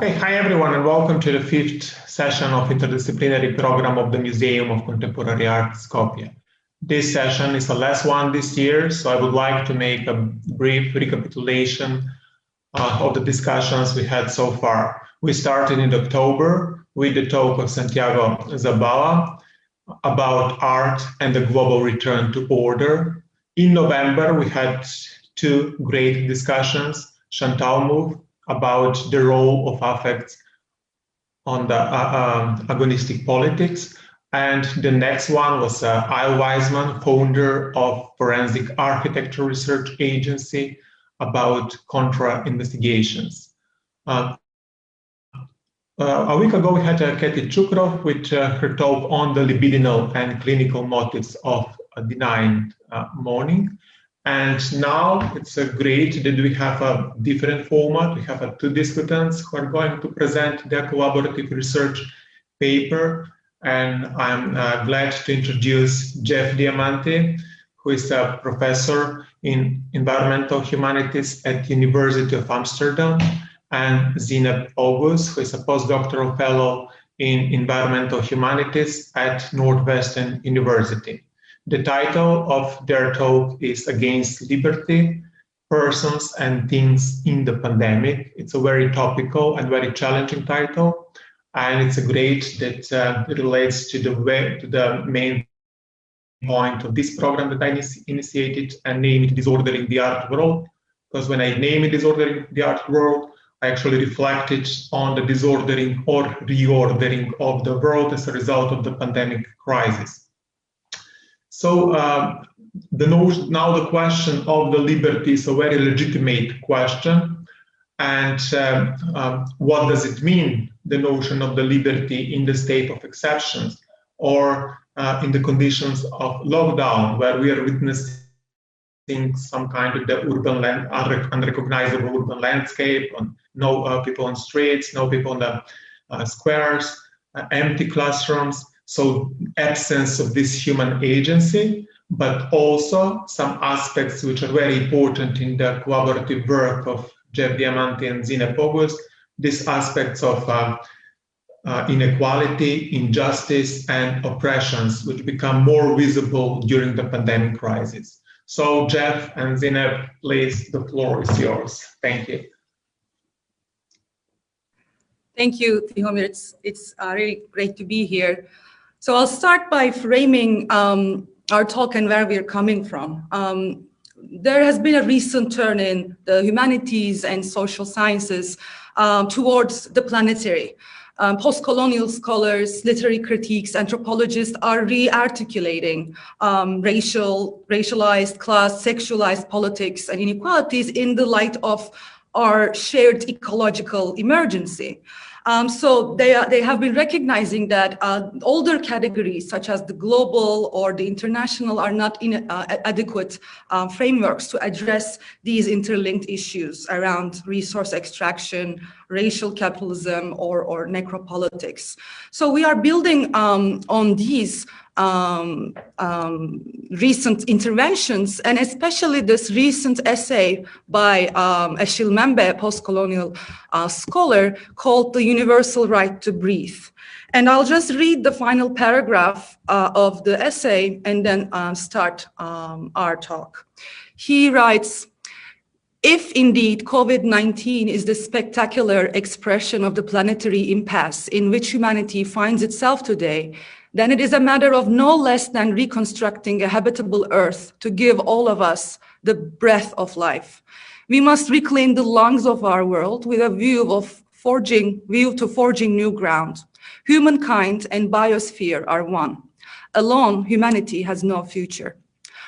Okay, hi everyone, and welcome to the fifth session of interdisciplinary program of the Museum of Contemporary Art, Skopje. This session is the last one this year, so I would like to make a brief recapitulation of the discussions we had so far. We started in October with the talk of Santiago Zabala about art and the global return to order. In November, we had two great discussions, Chantal Mouffe about the role of affects on the agonistic politics. And the next one was Eyal Weizman, founder of Forensic Architecture Research Agency, about contra investigations. A week ago, we had Katie Chukrov with her talk on the libidinal and clinical motives of denying mourning. And now it's great that we have a different format. We have two discutants who are going to present their collaborative research paper. And I'm glad to introduce Џеф Diamanti, who is a professor in environmental humanities at University of Amsterdam, and Zeynep Oguz, who is a postdoctoral fellow in environmental humanities at Northwestern University. The title of their talk is Against Liberty, Persons and Things in the Pandemic. It's a very topical and very challenging title, and it's great that it relates to the main point of this program that I initiated and named Disordering the Art World, because when I named Disordering the Art World, I actually reflected on the disordering or reordering of the world as a result of the pandemic crisis. So now the question of the liberty is a very legitimate question. And what does it mean, the notion of the liberty in the state of exceptions or in the conditions of lockdown, where we are witnessing some kind of the urban unrecognizable urban landscape, no people on streets, no people on the squares, empty classrooms. So absence of this human agency, but also some aspects which are very important in the collaborative work of Џеф Diamantì and Zeynep Oguz, these aspects of inequality, injustice, and oppressions, which become more visible during the pandemic crisis. So Џеф and Zeynep, please, the floor is yours. Thank you. Thank you, Tihomir. It's really great to be here. So I'll start by framing our talk and where we're coming from. There has been a recent turn in the humanities and social sciences towards the planetary. Post-colonial scholars, literary critiques, anthropologists are re-articulating racialized, class, sexualized politics and inequalities in the light of our shared ecological emergency. So they have been recognizing that older categories such as the global or the international are not adequate frameworks to address these interlinked issues around resource extraction, racial capitalism, or necropolitics. So we are building on these recent interventions, and especially this recent essay by Achille Mbembe, a post-colonial scholar, called The Universal Right to Breathe. And I'll just read the final paragraph of the essay and then start our talk. He writes, "If indeed COVID-19 is the spectacular expression of the planetary impasse in which humanity finds itself today, then it is a matter of no less than reconstructing a habitable earth to give all of us the breath of life. We must reclaim the lungs of our world with a view to forging new ground. Humankind and biosphere are one. Alone, humanity has no future.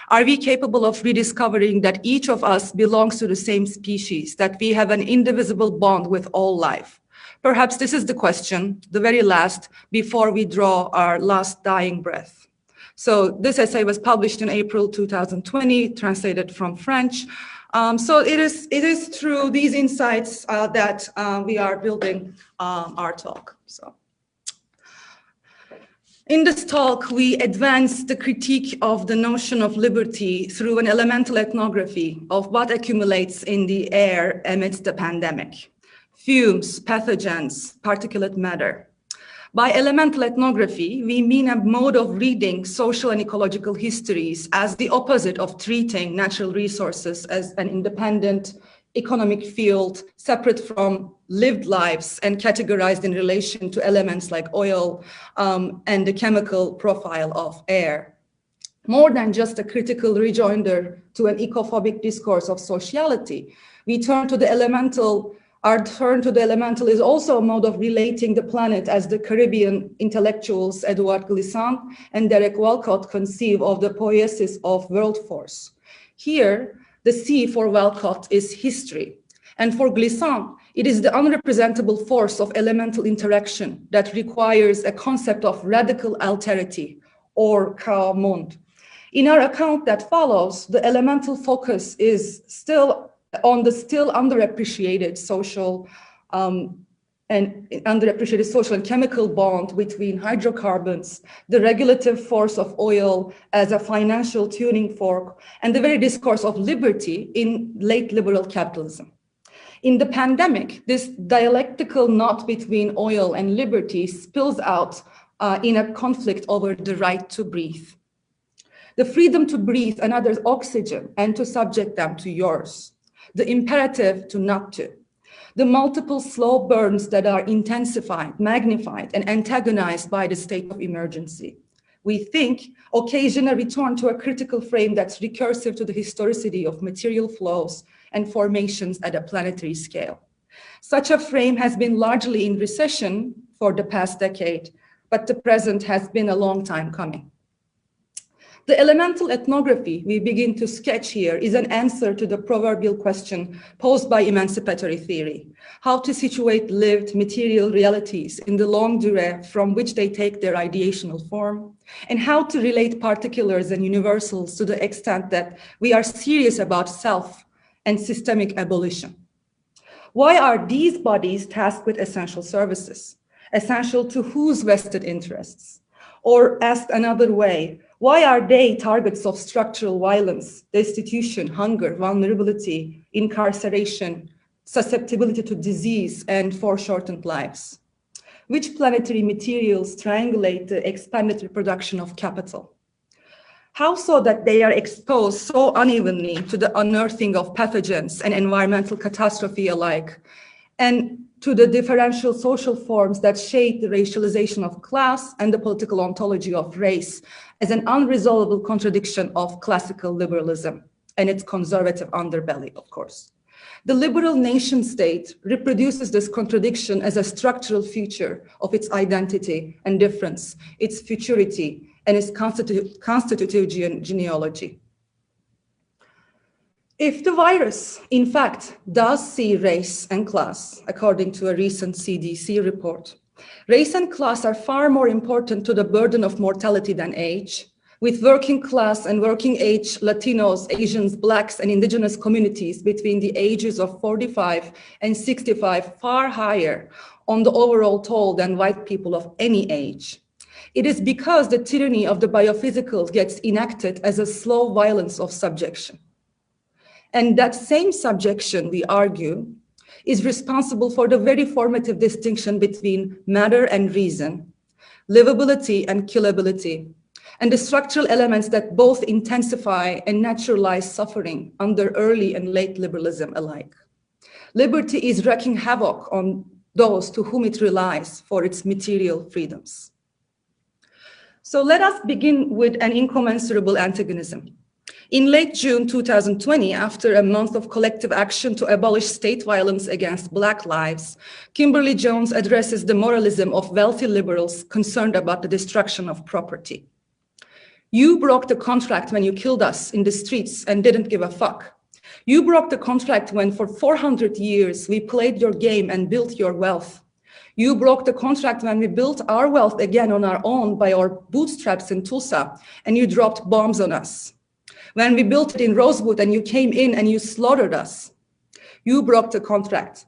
Are we capable of rediscovering that each of us belongs to the same species, that we have an indivisible bond with all life? Perhaps this is the question, the very last, before we draw our last dying breath." So this essay was published in April 2020, translated from French. So it is through these insights that we are building our talk. So, in this talk, we advance the critique of the notion of liberty through an elemental ethnography of what accumulates in the air amidst the pandemic. fumes, pathogens, particulate matter. By elemental ethnography, we mean a mode of reading social and ecological histories as the opposite of treating natural resources as an independent economic field, separate from lived lives and categorized in relation to elements like oil and the chemical profile of air. More than just a critical rejoinder to an ecophobic discourse of sociality, we turn to the elemental. Our turn to the elemental is also a mode of relating the planet as the Caribbean intellectuals Edouard Glissant and Derek Walcott conceive of the poiesis of world force. Here, the C for Walcott is history, and for Glissant, it is the unrepresentable force of elemental interaction that requires a concept of radical alterity or chaos monde. In our account that follows, the elemental focus is still on the underappreciated social and chemical bond between hydrocarbons, the regulative force of oil as a financial tuning fork, and the very discourse of liberty in late liberal capitalism. In the pandemic, this dialectical knot between oil and liberty spills out in a conflict over the right to breathe. The freedom to breathe another's oxygen and to subject them to yours. The imperative to not to. The multiple slow burns that are intensified, magnified, and antagonized by the state of emergency. We think occasion a return to a critical frame that's recursive to the historicity of material flows and formations at a planetary scale. Such a frame has been largely in recession for the past decade, but the present has been a long time coming. The elemental ethnography we begin to sketch here is an answer to the proverbial question posed by emancipatory theory: how to situate lived material realities in the longue durée from which they take their ideational form, and how to relate particulars and universals to the extent that we are serious about self and systemic abolition. Why are these bodies tasked with essential services? Essential to whose vested interests? Or asked another way, why are they targets of structural violence, destitution, hunger, vulnerability, incarceration, susceptibility to disease, and foreshortened lives? Which planetary materials triangulate the expanded reproduction of capital? How so that they are exposed so unevenly to the unearthing of pathogens and environmental catastrophe alike, and to the differential social forms that shade the racialization of class and the political ontology of race as an unresolvable contradiction of classical liberalism and its conservative underbelly, of course. The liberal nation state reproduces this contradiction as a structural feature of its identity and difference, its futurity, and its constitutive genealogy. If the virus, in fact, does see race and class, according to a recent CDC report, race and class are far more important to the burden of mortality than age, with working class and working age Latinos, Asians, Blacks, and indigenous communities between the ages of 45 and 65 far higher on the overall toll than white people of any age. It is because the tyranny of the biophysical gets enacted as a slow violence of subjection. And that same subjection, we argue, is responsible for the very formative distinction between matter and reason, livability and killability, and the structural elements that both intensify and naturalize suffering under early and late liberalism alike. Liberty is wreaking havoc on those to whom it relies for its material freedoms. So let us begin with an incommensurable antagonism. In late June 2020, after a month of collective action to abolish state violence against Black lives, Kimberly Jones addresses the moralism of wealthy liberals concerned about the destruction of property. You broke the contract when you killed us in the streets and didn't give a fuck. You broke the contract when for 400 years we played your game and built your wealth. You broke the contract when we built our wealth again on our own by our bootstraps in Tulsa, and you dropped bombs on us. When we built it in Rosewood and you came in and you slaughtered us. You broke the contract.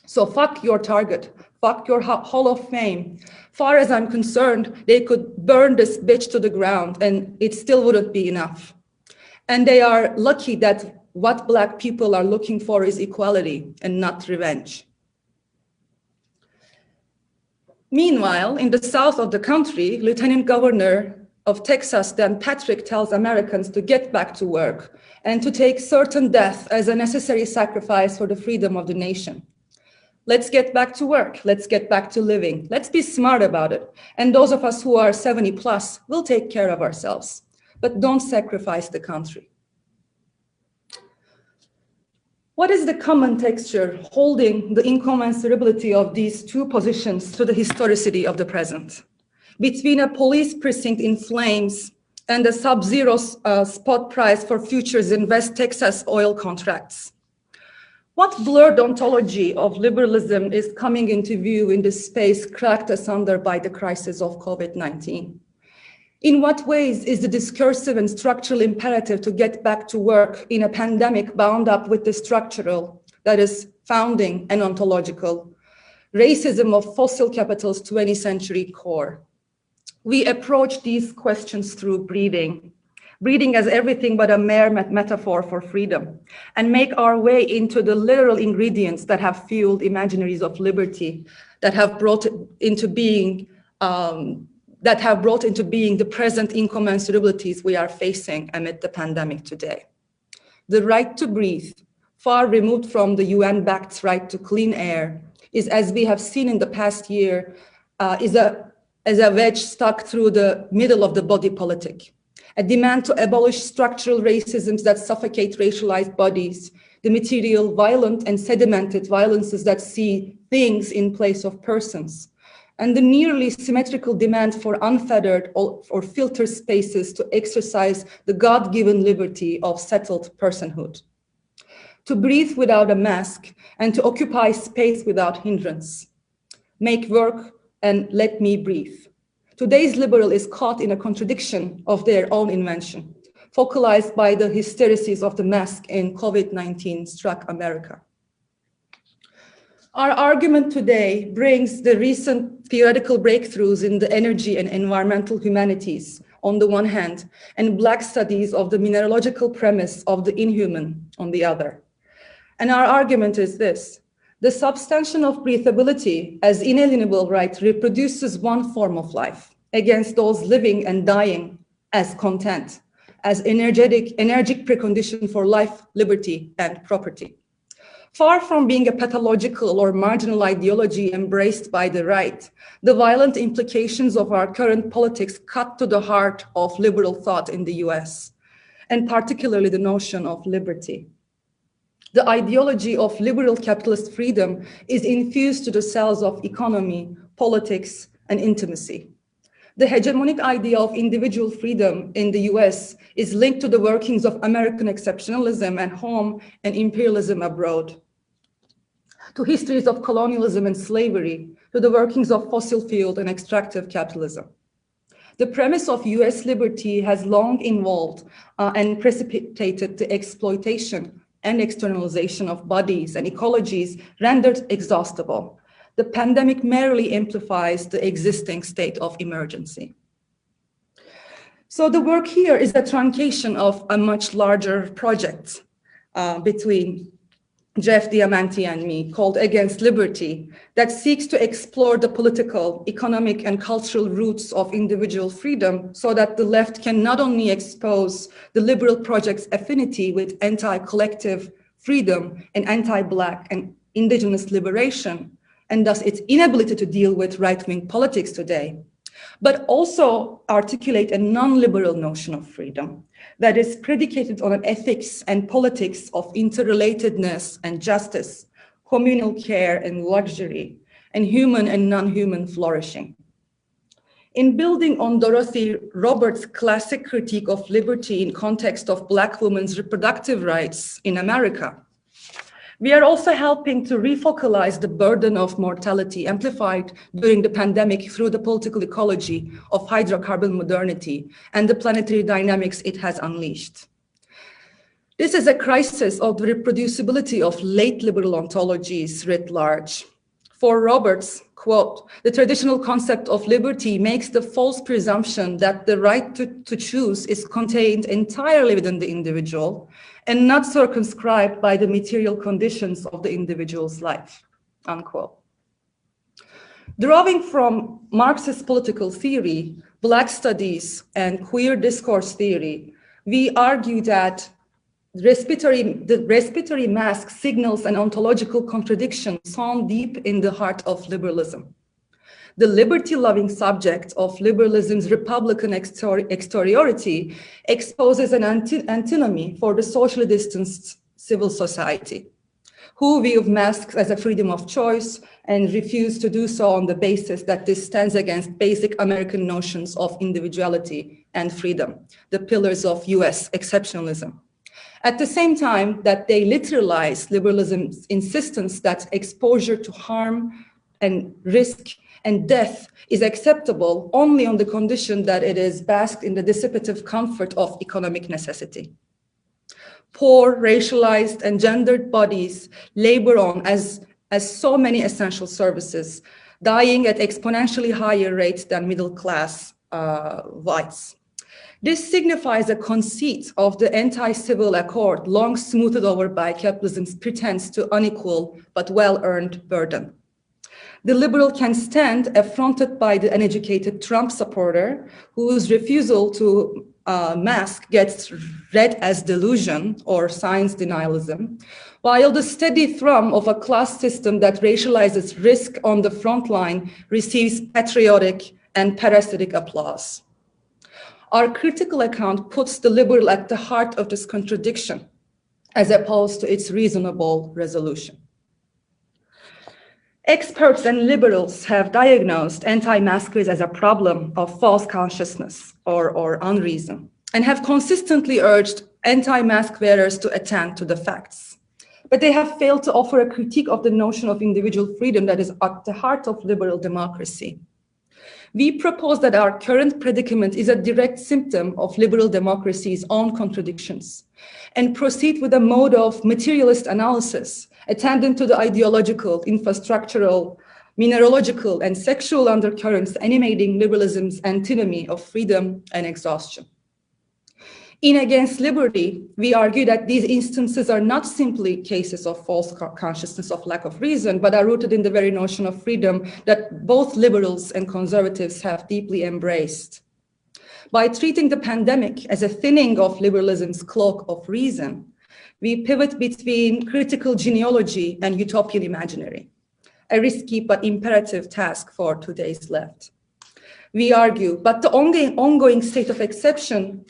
So fuck your Target, fuck your Hall of Fame. Far as I'm concerned, they could burn this bitch to the ground and it still wouldn't be enough. And they are lucky that what Black people are looking for is equality and not revenge. Meanwhile, in the south of the country, Lieutenant Governor of Texas, Dan Patrick, tells Americans to get back to work and to take certain death as a necessary sacrifice for the freedom of the nation. Let's get back to work. Let's get back to living. Let's be smart about it. And those of us who are 70 plus will take care of ourselves, but don't sacrifice the country. What is the common texture holding the incommensurability of these two positions to the historicity of the present? Between a police precinct in flames and a sub-zero spot price for futures in West Texas oil contracts. What blurred ontology of liberalism is coming into view in this space cracked asunder by the crisis of COVID-19? In what ways is the discursive and structural imperative to get back to work in a pandemic bound up with the structural, that is, founding and ontological, racism of fossil capital's 20th century core? We approach these questions through breathing as everything but a mere metaphor for freedom, and make our way into the literal ingredients that have fueled imaginaries of liberty, that have brought into being the present incommensurabilities we are facing amid the pandemic today. The right to breathe, far removed from the UN-backed right to clean air, is, as we have seen in the past year, as a wedge stuck through the middle of the body politic. A demand to abolish structural racisms that suffocate racialized bodies, the material, violent, and sedimented violences that see things in place of persons, and the nearly symmetrical demand for unfettered or filtered spaces to exercise the God-given liberty of settled personhood. To breathe without a mask and to occupy space without hindrance. Make work and let me breathe. Today's liberal is caught in a contradiction of their own invention, focalized by the hysterices of the mask in COVID-19 struck America. Our argument today brings the recent theoretical breakthroughs in the energy and environmental humanities on the one hand, and Black studies of the mineralogical premise of the inhuman on the other. And our argument is this: the substantial of breathability as inalienable right reproduces one form of life against those living and dying as content, as energetic precondition for life, liberty, and property. Far from being a pathological or marginal ideology embraced by the right, the violent implications of our current politics cut to the heart of liberal thought in the US, and particularly the notion of liberty. The ideology of liberal capitalist freedom is infused to the cells of economy, politics, and intimacy. The hegemonic idea of individual freedom in the US is linked to the workings of American exceptionalism at home and imperialism abroad, to histories of colonialism and slavery, to the workings of fossil fuel and extractive capitalism. The premise of US liberty has long involved and precipitated the exploitation and externalization of bodies and ecologies rendered exhaustible. The pandemic merely amplifies the existing state of emergency. So the work here is a truncation of a much larger project between Џеф Diamanti and me, called Against Liberty, that seeks to explore the political, economic, and cultural roots of individual freedom so that the left can not only expose the liberal project's affinity with anti-collective freedom and anti-Black and indigenous liberation, and thus its inability to deal with right-wing politics today, but also articulate a non-liberal notion of freedom that is predicated on an ethics and politics of interrelatedness and justice, communal care and luxury, and human and non-human flourishing. In building on Dorothy Roberts' classic critique of liberty in context of Black women's reproductive rights in America, we are also helping to refocalize the burden of mortality amplified during the pandemic through the political ecology of hydrocarbon modernity and the planetary dynamics it has unleashed. This is a crisis of the reproducibility of late liberal ontologies writ large. For Roberts, quote, the traditional concept of liberty makes the false presumption that the right to choose is contained entirely within the individual and not circumscribed by the material conditions of the individual's life, unquote. Drawing from Marxist political theory, Black studies, and queer discourse theory, we argue that the respiratory mask signals an ontological contradiction sown deep in the heart of liberalism. The liberty-loving subject of liberalism's Republican exteriority exposes an antinomy for the socially distanced civil society, who view masks as a freedom of choice and refuse to do so on the basis that this stands against basic American notions of individuality and freedom, the pillars of US exceptionalism. At the same time that they literalize liberalism's insistence that exposure to harm and risk and death is acceptable only on the condition that it is basked in the dissipative comfort of economic necessity. Poor, racialized, and gendered bodies labor on as so many essential services, dying at exponentially higher rates than middle-class whites. This signifies a conceit of the anti-civil accord long smoothed over by capitalism's pretense to unequal but well-earned burden. The liberal can stand affronted by the uneducated Trump supporter whose refusal to mask gets read as delusion or science denialism, while the steady thrum of a class system that racializes risk on the front line receives patriotic and parasitic applause. Our critical account puts the liberal at the heart of this contradiction, as opposed to its reasonable resolution. Experts and liberals have diagnosed anti-maskers as a problem of false consciousness or unreason, and have consistently urged anti-mask wearers to attend to the facts. But they have failed to offer a critique of the notion of individual freedom that is at the heart of liberal democracy. We propose that our current predicament is a direct symptom of liberal democracy's own contradictions, and proceed with a mode of materialist analysis attendant to the ideological, infrastructural, mineralogical, and sexual undercurrents animating liberalism's antinomy of freedom and exhaustion. In Against Liberty, we argue that these instances are not simply cases of false consciousness of lack of reason, but are rooted in the very notion of freedom that both liberals and conservatives have deeply embraced. By treating the pandemic as a thinning of liberalism's cloak of reason, we pivot between critical genealogy and utopian imaginary, a risky but imperative task for today's left. We argue, but the ongoing state of exception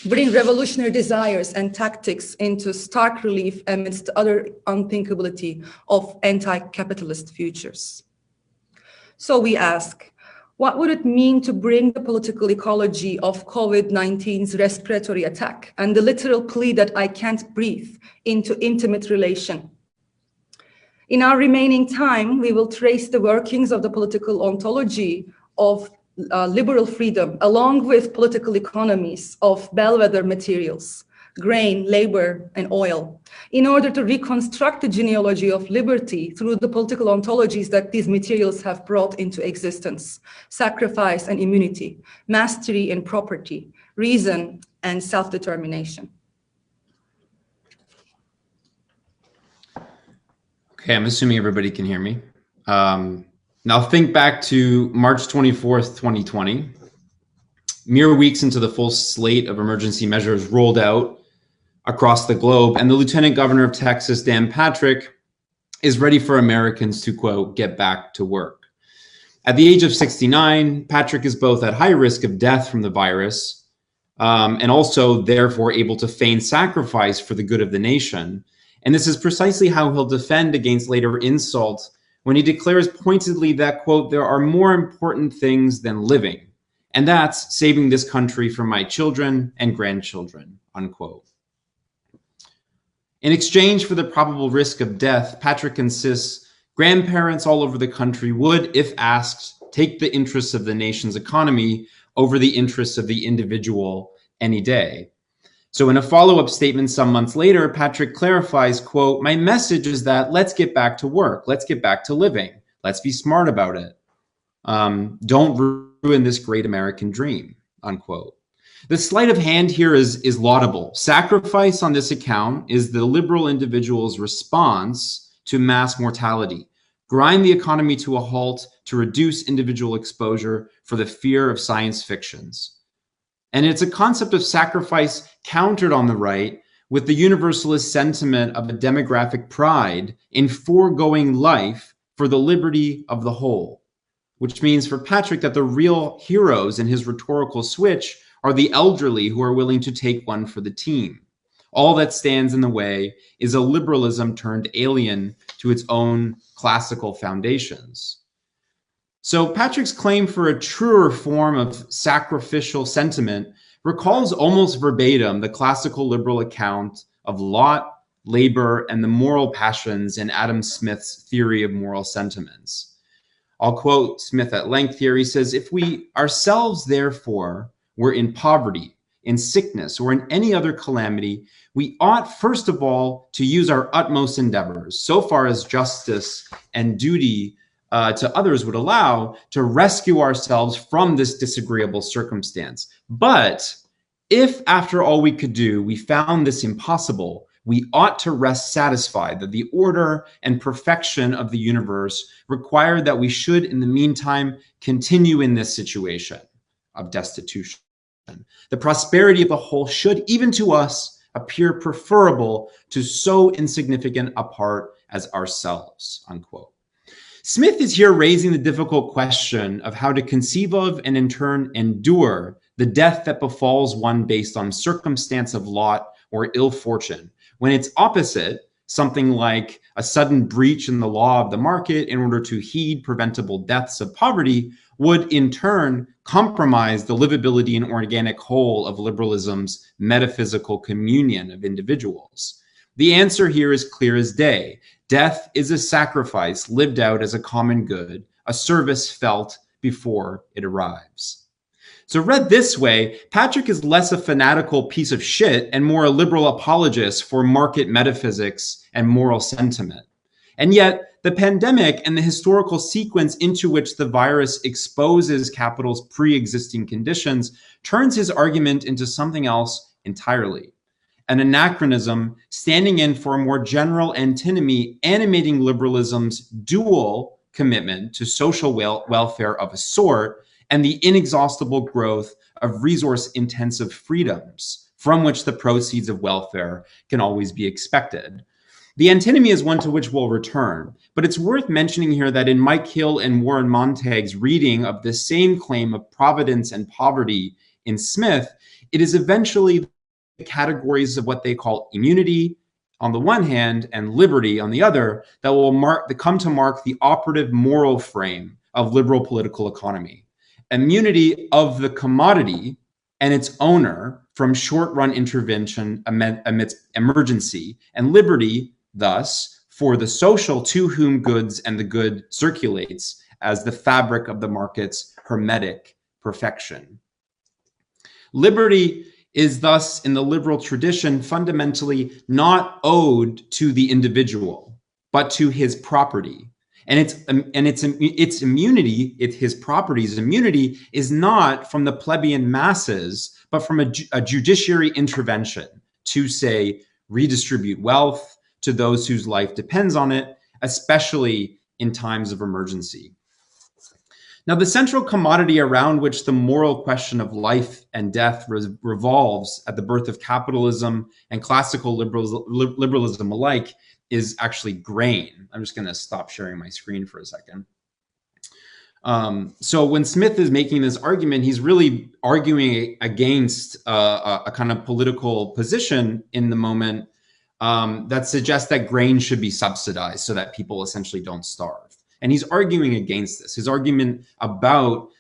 bring revolutionary desires and tactics into stark relief amidst the utter unthinkability of anti-capitalist futures. So we ask, what would it mean to bring the political ecology of COVID-19's respiratory attack and the literal plea that I can't breathe into intimate relation? In our remaining time, we will trace the workings of the political ontology of liberal freedom, along with political economies of bellwether materials, grain, labor, and oil, in order to reconstruct the genealogy of liberty through the political ontologies that these materials have brought into existence: sacrifice and immunity, mastery and property, reason and self-determination. Okay, I'm assuming everybody can hear me. Now think back to March 24th, 2020, mere weeks into the full slate of emergency measures rolled out across the globe, and the Lieutenant Governor of Texas, Dan Patrick, is ready for Americans to, quote, get back to work. At the age of 69, Patrick is both at high risk of death from the virus and also therefore able to feign sacrifice for the good of the nation. And this is precisely how he'll defend against later insult when he declares pointedly that, quote, there are more important things than living, and that's saving this country from my children and grandchildren, unquote. In exchange for the probable risk of death, Patrick insists grandparents all over the country would, if asked, take the interests of the nation's economy over the interests of the individual any day. So in a follow-up statement some months later, Patrick clarifies, quote, my message is that let's get back to work. Let's get back to living. Let's be smart about it. Don't ruin this great American dream, unquote. The sleight of hand here is laudable. Sacrifice on this account is the liberal individual's response to mass mortality, grind the economy to a halt to reduce individual exposure for the fear of science fictions. And it's a concept of sacrifice countered on the right with the universalist sentiment of a demographic pride in foregoing life for the liberty of the whole, which means for Patrick that the real heroes in his rhetorical switch are the elderly who are willing to take one for the team. All that stands in the way is a liberalism turned alien to its own classical foundations. So Patrick's claim for a truer form of sacrificial sentiment recalls almost verbatim the classical liberal account of Lot, labor, and the moral passions in Adam Smith's theory of moral sentiments. I'll quote Smith at length here. He says, "If we ourselves, therefore, were in poverty, in sickness, or in any other calamity, we ought first of all to use our utmost endeavors, so far as justice and duty to others would allow, to rescue ourselves from this disagreeable circumstance. But if after all we could do, we found this impossible, we ought to rest satisfied that the order and perfection of the universe required that we should in the meantime continue in this situation of destitution. The prosperity of the whole should, even to us, appear preferable to so insignificant a part as ourselves," unquote. Smith is here raising the difficult question of how to conceive of and in turn endure the death that befalls one based on circumstance of lot or ill fortune, when its opposite, something like a sudden breach in the law of the market in order to heed preventable deaths of poverty, would in turn compromise the livability and organic whole of liberalism's metaphysical communion of individuals. The answer here is clear as day. Death is a sacrifice lived out as a common good, a service felt before it arrives. So read this way, Patrick is less a fanatical piece of shit and more a liberal apologist for market metaphysics and moral sentiment. And yet, the pandemic and the historical sequence into which the virus exposes capital's pre-existing conditions turns his argument into something else entirely. An anachronism standing in for a more general antinomy animating liberalism's dual commitment to social welfare of a sort and the inexhaustible growth of resource-intensive freedoms from which the proceeds of welfare can always be expected. The antinomy is one to which we'll return, but it's worth mentioning here that in Mike Hill and Warren Montag's reading of the same claim of providence and poverty in Smith, it is eventually the categories of what they call immunity on the one hand and liberty on the other that will come to mark the operative moral frame of liberal political economy. Immunity of the commodity and its owner from short-run intervention amidst emergency, and liberty, thus, for the social to whom goods and the good circulates as the fabric of the market's hermetic perfection. Liberty is thus, in the liberal tradition, fundamentally not owed to the individual, but to his property. And its immunity, his property's immunity, is not from the plebeian masses, but from a judiciary intervention to, say, redistribute wealth to those whose life depends on it, especially in times of emergency. Now, the central commodity around which the moral question of life and death revolves at the birth of capitalism and classical liberalism alike is actually grain. I'm just going to stop sharing my screen for a second. So when Smith is making this argument, he's really arguing against a kind of political position in the moment that suggests that grain should be subsidized so that people essentially don't starve. And he's arguing against this. His argument about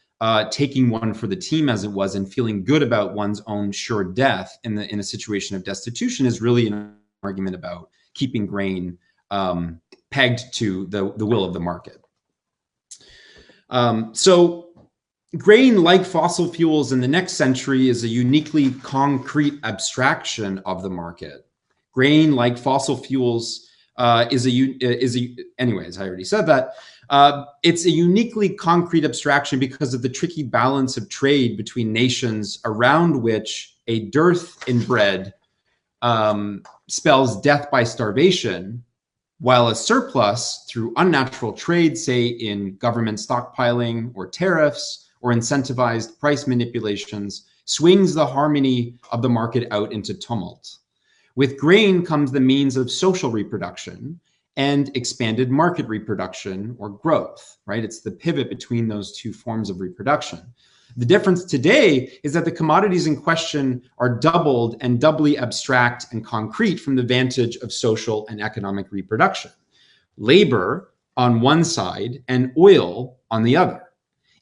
taking one for the team, as it was, and feeling good about one's own sure death in a situation of destitution is really an argument about keeping grain pegged to the will of the market. So grain, like fossil fuels in the next century, is a uniquely concrete abstraction of the market. Grain, like fossil fuels, anyways, I already said that. It's a uniquely concrete abstraction because of the tricky balance of trade between nations around which a dearth in bread spells death by starvation, while a surplus through unnatural trade, say in government stockpiling or tariffs or incentivized price manipulations, swings the harmony of the market out into tumult. With grain comes the means of social reproduction and expanded market reproduction or growth, right? It's the pivot between those two forms of reproduction. The difference today is that the commodities in question are doubled and doubly abstract and concrete from the vantage of social and economic reproduction. Labor on one side and oil on the other.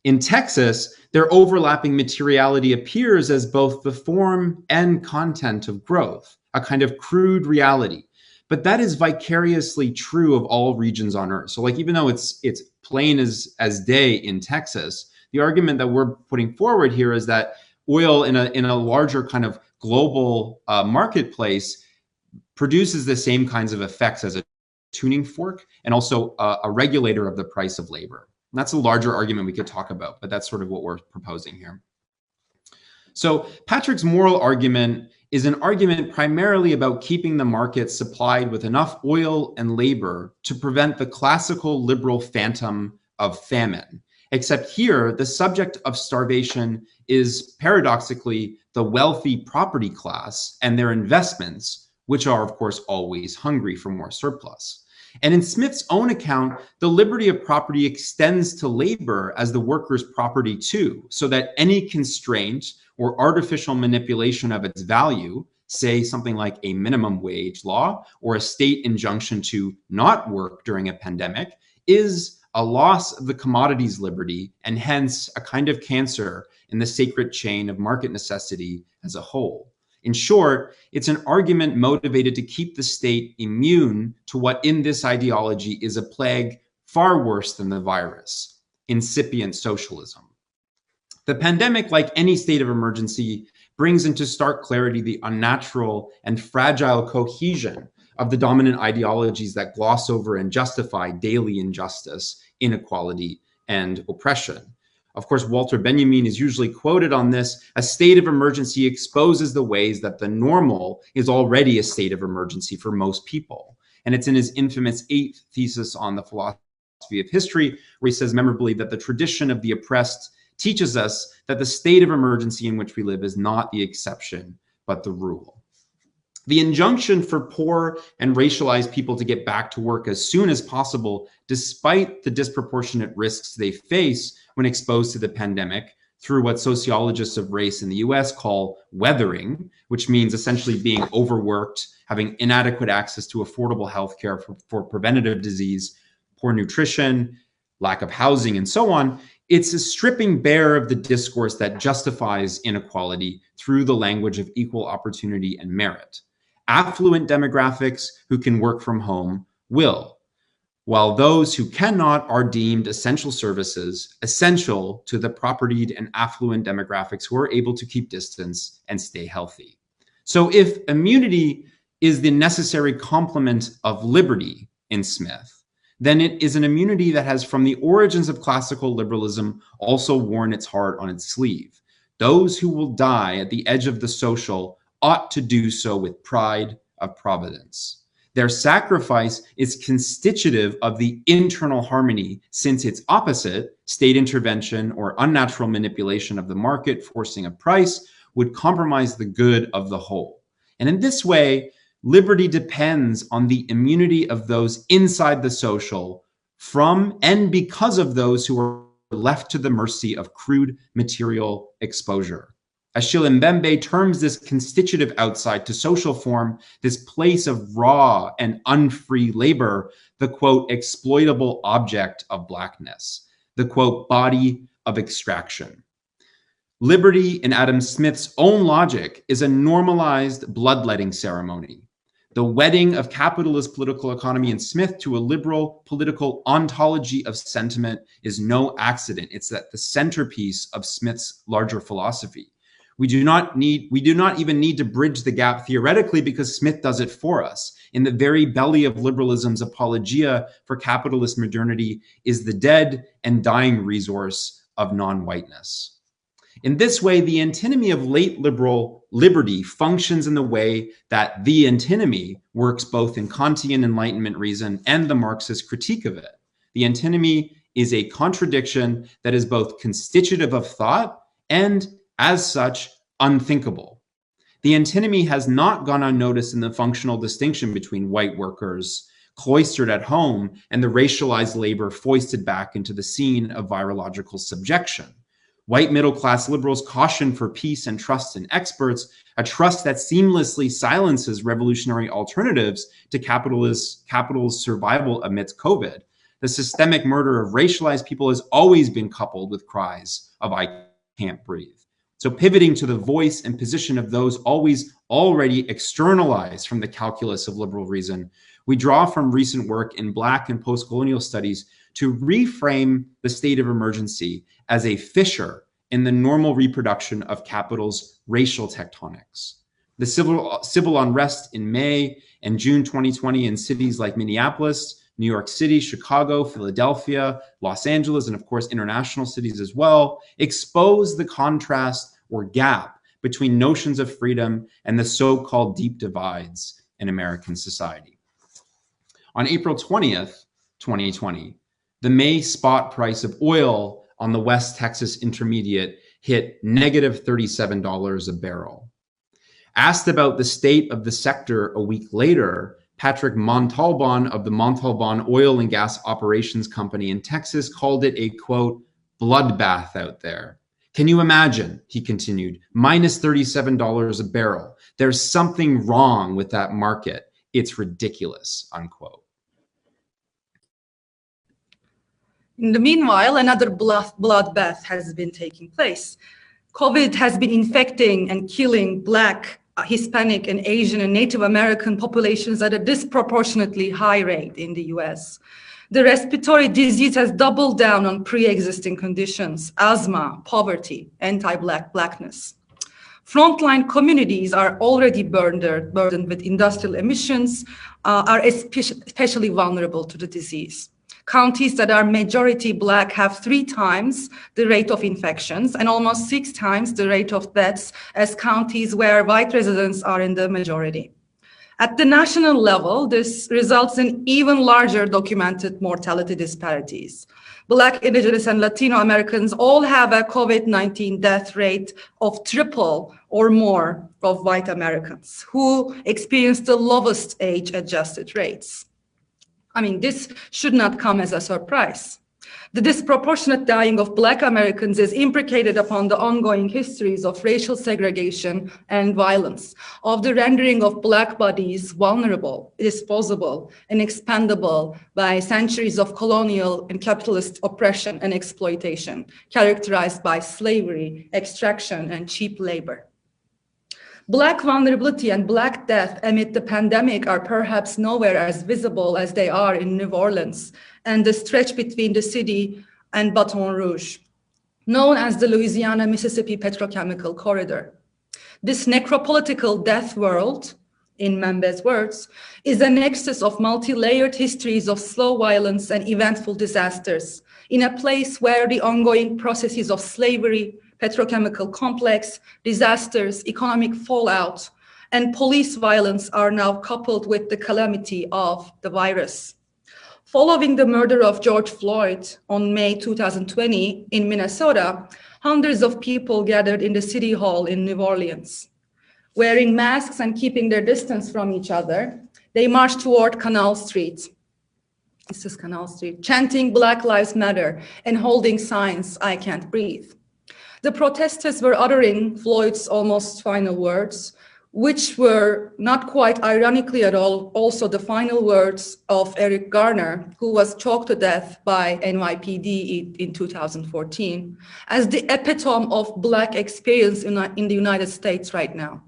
In Texas, their overlapping materiality appears as both the form and content of growth, a kind of crude reality. But that is vicariously true of all regions on Earth. So like, even though it's plain as day in Texas, the argument that we're putting forward here is that oil in a larger kind of global marketplace produces the same kinds of effects as a tuning fork and also a regulator of the price of labor. And that's a larger argument we could talk about, but that's sort of what we're proposing here. So Patrick's moral argument is an argument primarily about keeping the market supplied with enough oil and labor to prevent the classical liberal phantom of famine. Except here, the subject of starvation is paradoxically the wealthy property class and their investments, which are, of course, always hungry for more surplus. And in Smith's own account, the liberty of property extends to labor as the worker's property too, so that any constraint or artificial manipulation of its value, say something like a minimum wage law or a state injunction to not work during a pandemic, is a loss of the commodities liberty and hence a kind of cancer in the sacred chain of market necessity as a whole. In short, it's an argument motivated to keep the state immune to what in this ideology is a plague far worse than the virus, incipient socialism. The pandemic, like any state of emergency, brings into stark clarity the unnatural and fragile cohesion of the dominant ideologies that gloss over and justify daily injustice, inequality, and oppression. Of course, Walter Benjamin is usually quoted on this. A state of emergency exposes the ways that the normal is already a state of emergency for most people. And it's in his infamous 8th thesis on the philosophy of history, where he says memorably that the tradition of the oppressed teaches us that the state of emergency in which we live is not the exception, but the rule. The injunction for poor and racialized people to get back to work as soon as possible, despite the disproportionate risks they face when exposed to the pandemic, through what sociologists of race in the US call weathering, which means essentially being overworked, having inadequate access to affordable healthcare for preventative disease, poor nutrition, lack of housing, and so on. It's a stripping bare of the discourse that justifies inequality through the language of equal opportunity and merit. Affluent demographics who can work from home will, while those who cannot are deemed essential services, essential to the propertied and affluent demographics who are able to keep distance and stay healthy. So if immunity is the necessary complement of liberty in Smith, then it is an immunity that has, from the origins of classical liberalism, also worn its heart on its sleeve. Those who will die at the edge of the social ought to do so with pride of providence. Their sacrifice is constitutive of the internal harmony, since its opposite, state intervention or unnatural manipulation of the market forcing a price, would compromise the good of the whole. And in this way, liberty depends on the immunity of those inside the social from and because of those who are left to the mercy of crude material exposure. Achille Mbembe terms this constitutive outside to social form, this place of raw and unfree labor, the quote, exploitable object of blackness, the quote, body of extraction. Liberty, in Adam Smith's own logic, is a normalized bloodletting ceremony. The wedding of capitalist political economy in Smith to a liberal political ontology of sentiment is no accident. It's at the centerpiece of Smith's larger philosophy. We do not even need to bridge the gap theoretically, because Smith does it for us. In the very belly of liberalism's apologia for capitalist modernity is the dead and dying resource of non-whiteness. In this way, the antinomy of late liberal liberty functions in the way that the antinomy works both in Kantian Enlightenment reason and the Marxist critique of it. The antinomy is a contradiction that is both constitutive of thought and, as such, unthinkable. The antinomy has not gone unnoticed in the functional distinction between white workers cloistered at home and the racialized labor foisted back into the scene of virological subjection. White middle-class liberals caution for peace and trust in experts, a trust that seamlessly silences revolutionary alternatives to capital's survival amidst COVID. The systemic murder of racialized people has always been coupled with cries of "I can't breathe." So pivoting to the voice and position of those already externalized from the calculus of liberal reason, we draw from recent work in Black and post-colonial studies to reframe the state of emergency as a fissure in the normal reproduction of capital's racial tectonics. The civil unrest in May and June 2020 in cities like Minneapolis, New York City, Chicago, Philadelphia, Los Angeles, and of course international cities as well, expose the contrast or gap between notions of freedom and the so-called deep divides in American society. On April 20th, 2020, the May spot price of oil on the West Texas Intermediate hit negative $37 a barrel. Asked about the state of the sector a week later, Patrick Montalban of the Montalban Oil and Gas Operations Company in Texas called it a, quote, bloodbath out there. Can you imagine, he continued, minus $37 a barrel. There's something wrong with that market. It's ridiculous, unquote. In the meanwhile, another bloodbath has been taking place. COVID has been infecting and killing Black, Hispanic, and Asian and Native American populations at a disproportionately high rate in the US. The respiratory disease has doubled down on pre-existing conditions: asthma, poverty, anti-Blackness. Frontline communities are already burdened with industrial emissions, are especially vulnerable to the disease. Counties that are majority Black have 3 times the rate of infections and almost 6 times the rate of deaths as counties where white residents are in the majority. At the national level, this results in even larger documented mortality disparities. Black, Indigenous, and Latino Americans all have a COVID-19 death rate of triple or more of white Americans, who experience the lowest age-adjusted rates. I mean, this should not come as a surprise. The disproportionate dying of Black Americans is implicated upon the ongoing histories of racial segregation and violence, of the rendering of Black bodies vulnerable, disposable, and expendable by centuries of colonial and capitalist oppression and exploitation, characterized by slavery, extraction, and cheap labor. Black vulnerability and Black death amid the pandemic are perhaps nowhere as visible as they are in New Orleans and the stretch between the city and Baton Rouge, known as the Louisiana-Mississippi Petrochemical Corridor. This necropolitical death world, in Membe's words, is a nexus of multi-layered histories of slow violence and eventful disasters in a place where the ongoing processes of slavery, petrochemical complex, disasters, economic fallout, and police violence are now coupled with the calamity of the virus. Following the murder of George Floyd on May 2020 in Minnesota, hundreds of people gathered in the city hall in New Orleans. Wearing masks and keeping their distance from each other, they marched toward Canal Street. This is Canal Street, chanting Black Lives Matter and holding signs, "I can't breathe." The protesters were uttering Floyd's almost final words, which were not quite ironically at all also the final words of Eric Garner, who was choked to death by NYPD in 2014, as the epitome of Black experience in the United States right now.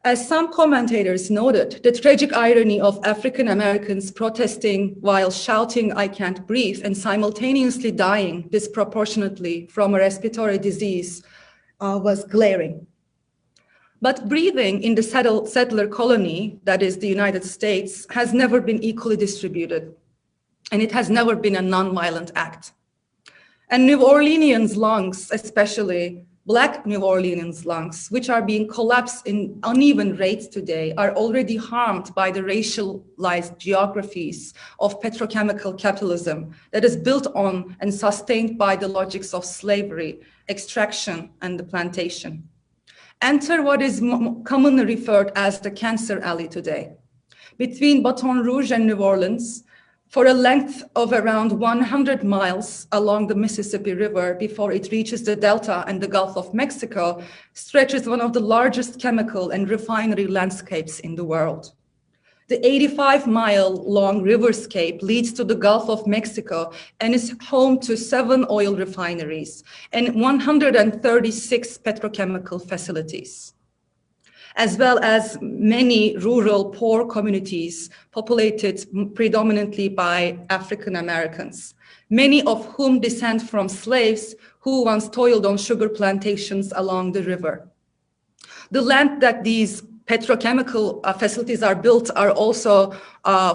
As some commentators noted, the tragic irony of African Americans protesting while shouting, "I can't breathe," and simultaneously dying disproportionately from a respiratory disease was glaring. But breathing in the settler colony, that is the United States, has never been equally distributed, and it has never been a nonviolent act. And New Orleanians' lungs, especially Black New Orleanians' lungs, which are being collapsed in uneven rates today, are already harmed by the racialized geographies of petrochemical capitalism that is built on and sustained by the logics of slavery, extraction, and the plantation. Enter what is commonly referred as the Cancer Alley today. Between Baton Rouge and New Orleans, for a length of around 100 miles along the Mississippi River before it reaches the Delta and the Gulf of Mexico, stretches one of the largest chemical and refinery landscapes in the world. The 85-mile-long riverscape leads to the Gulf of Mexico and is home to 7 oil refineries and 136 petrochemical facilities, as well as many rural poor communities populated predominantly by African Americans, many of whom descend from slaves who once toiled on sugar plantations along the river. The land that these petrochemical facilities are built are also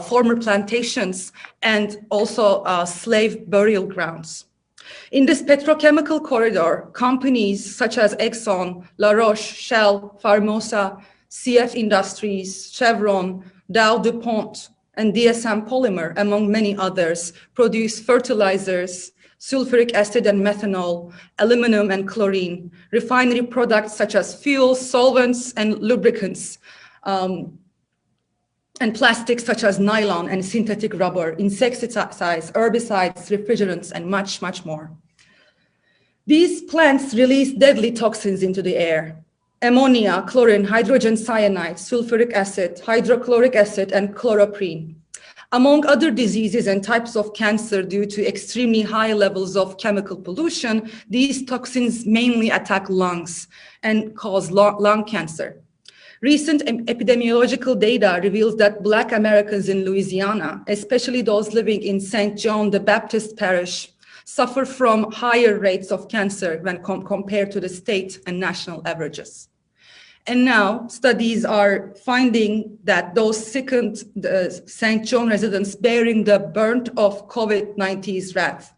former plantations and also slave burial grounds. In this petrochemical corridor, companies such as Exxon, La Roche, Shell, Formosa, CF Industries, Chevron, Dow DuPont, and DSM Polymer, among many others, produce fertilizers, sulfuric acid and methanol, aluminum and chlorine, refinery products such as fuels, solvents, and lubricants, and plastics such as nylon and synthetic rubber, insecticides, herbicides, refrigerants, and much, much more. These plants release deadly toxins into the air: ammonia, chlorine, hydrogen cyanide, sulfuric acid, hydrochloric acid, and chloroprene. Among other diseases and types of cancer due to extremely high levels of chemical pollution, these toxins mainly attack lungs and cause lung cancer. Recent epidemiological data reveals that Black Americans in Louisiana, especially those living in St. John the Baptist Parish, suffer from higher rates of cancer when compared to the state and national averages. And now studies are finding that those sickened St. John residents bearing the burnt of COVID-19's wrath.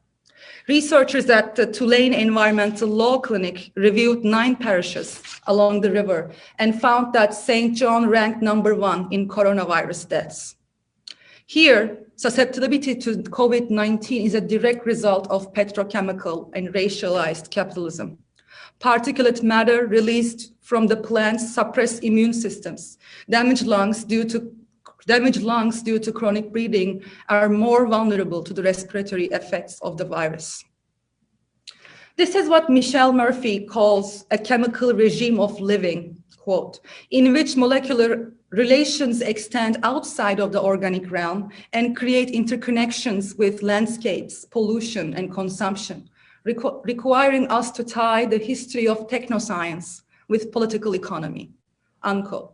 Researchers at the Tulane Environmental Law Clinic reviewed 9 parishes along the river and found that St. John ranked #1 in coronavirus deaths. Here, susceptibility to COVID-19 is a direct result of petrochemical and racialized capitalism. Particulate matter released from the plants suppress immune systems. Damaged lungs due to chronic breathing are more vulnerable to the respiratory effects of the virus. This is what Michelle Murphy calls a chemical regime of living, quote, in which molecular relations extend outside of the organic realm and create interconnections with landscapes, pollution, and consumption, requiring us to tie the history of technoscience with political economy, unquote.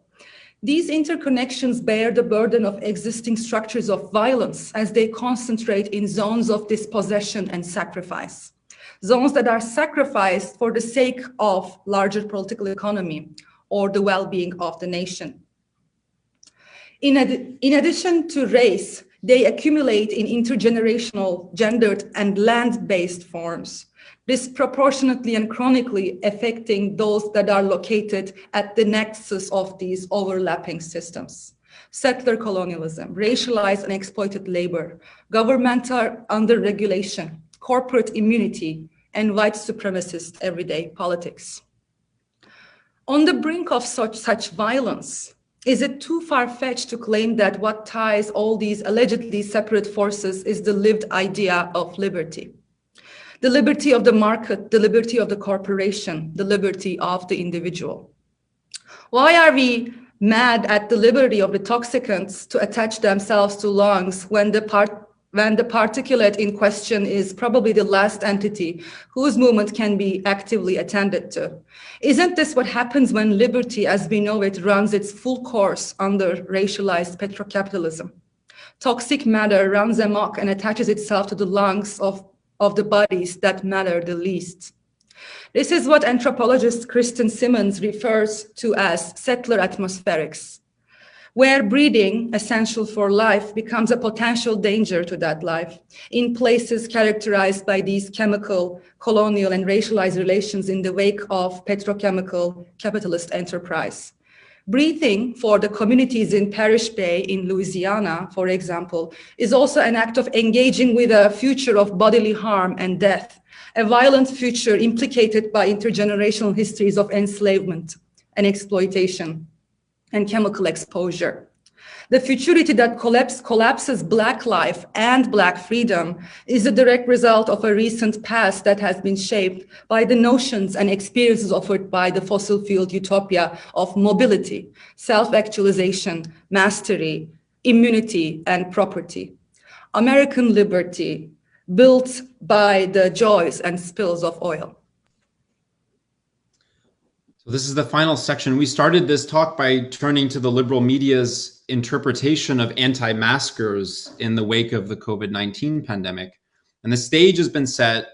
These interconnections bear the burden of existing structures of violence as they concentrate in zones of dispossession and sacrifice, zones that are sacrificed for the sake of larger political economy or the well-being of the nation. In addition to race, they accumulate in intergenerational, gendered, and land-based forms, disproportionately and chronically affecting those that are located at the nexus of these overlapping systems. Settler colonialism, racialized and exploited labor, governmental under-regulation, corporate immunity, and white supremacist everyday politics. On the brink of such violence, is it too far-fetched to claim that what ties all these allegedly separate forces is the lived idea of liberty? The liberty of the market, the liberty of the corporation, the liberty of the individual. Why are we mad at the liberty of the toxicants to attach themselves to lungs when the particulate in question is probably the last entity whose movement can be actively attended to? Isn't this what happens when liberty, as we know it, runs its full course under racialized petrocapitalism? Toxic matter runs amok and attaches itself to the lungs of the bodies that matter the least. This is what anthropologist Kristen Simmons refers to as settler atmospherics. where breeding, essential for life, becomes a potential danger to that life, in places characterized by these chemical, colonial, and racialized relations in the wake of petrochemical capitalist enterprise. Breathing for the communities in Parish Bay in Louisiana, for example, is also an act of engaging with a future of bodily harm and death, a violent future implicated by intergenerational histories of enslavement and exploitation and chemical exposure. The futurity that collapses Black life and Black freedom is a direct result of a recent past that has been shaped by the notions and experiences offered by the fossil-fueled utopia of mobility, self-actualization, mastery, immunity, and property. American liberty built by the joys and spills of oil. This is the final section. We started this talk by turning to the liberal media's interpretation of anti-maskers in the wake of the COVID-19 pandemic. And the stage has been set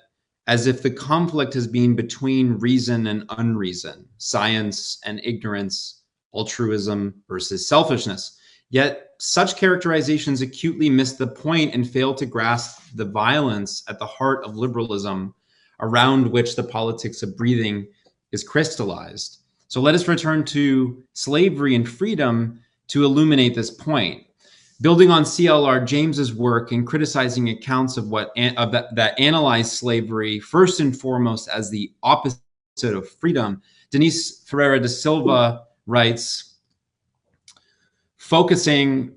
as if the conflict has been between reason and unreason, science and ignorance, altruism versus selfishness. Yet such characterizations acutely miss the point and fail to grasp the violence at the heart of liberalism, around which the politics of breathing is crystallized. So let us return to slavery and freedom to illuminate this point. Building on C.L.R. James's work in criticizing accounts of that analyze slavery first and foremost as the opposite of freedom, Denise Ferreira da Silva writes, focusing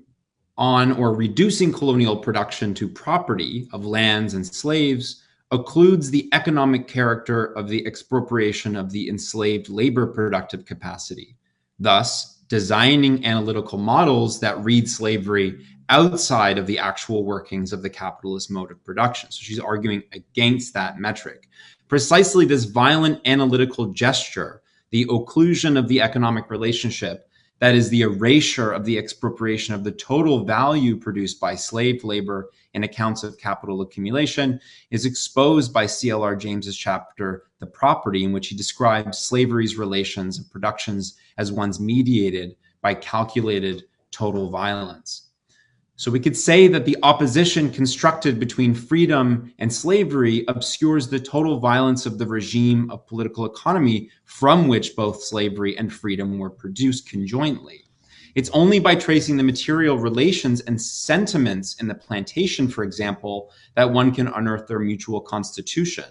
on or reducing colonial production to property of lands and slaves occludes the economic character of the expropriation of the enslaved labor productive capacity, thus designing analytical models that read slavery outside of the actual workings of the capitalist mode of production. So she's arguing against that metric. Precisely this violent analytical gesture, the occlusion of the economic relationship, that is the erasure of the expropriation of the total value produced by slave labor in accounts of capital accumulation, is exposed by C.L.R. James's chapter, The Property, in which he describes slavery's relations of productions as ones mediated by calculated total violence. So we could say that the opposition constructed between freedom and slavery obscures the total violence of the regime of political economy from which both slavery and freedom were produced conjointly. It's only by tracing the material relations and sentiments in the plantation, for example, that one can unearth their mutual constitution.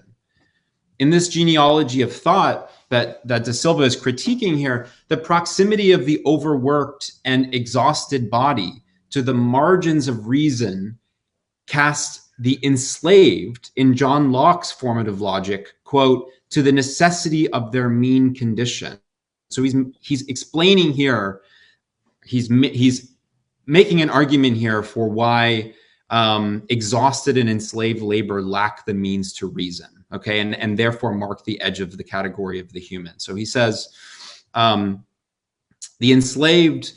In this genealogy of thought that Da Silva is critiquing here, the proximity of the overworked and exhausted body to the margins of reason cast the enslaved, in John Locke's formative logic, quote, to the necessity of their mean condition. So he's explaining here, he's making an argument here for why exhausted and enslaved labor lack the means to reason, okay, and therefore mark the edge of the category of the human. So he says, the enslaved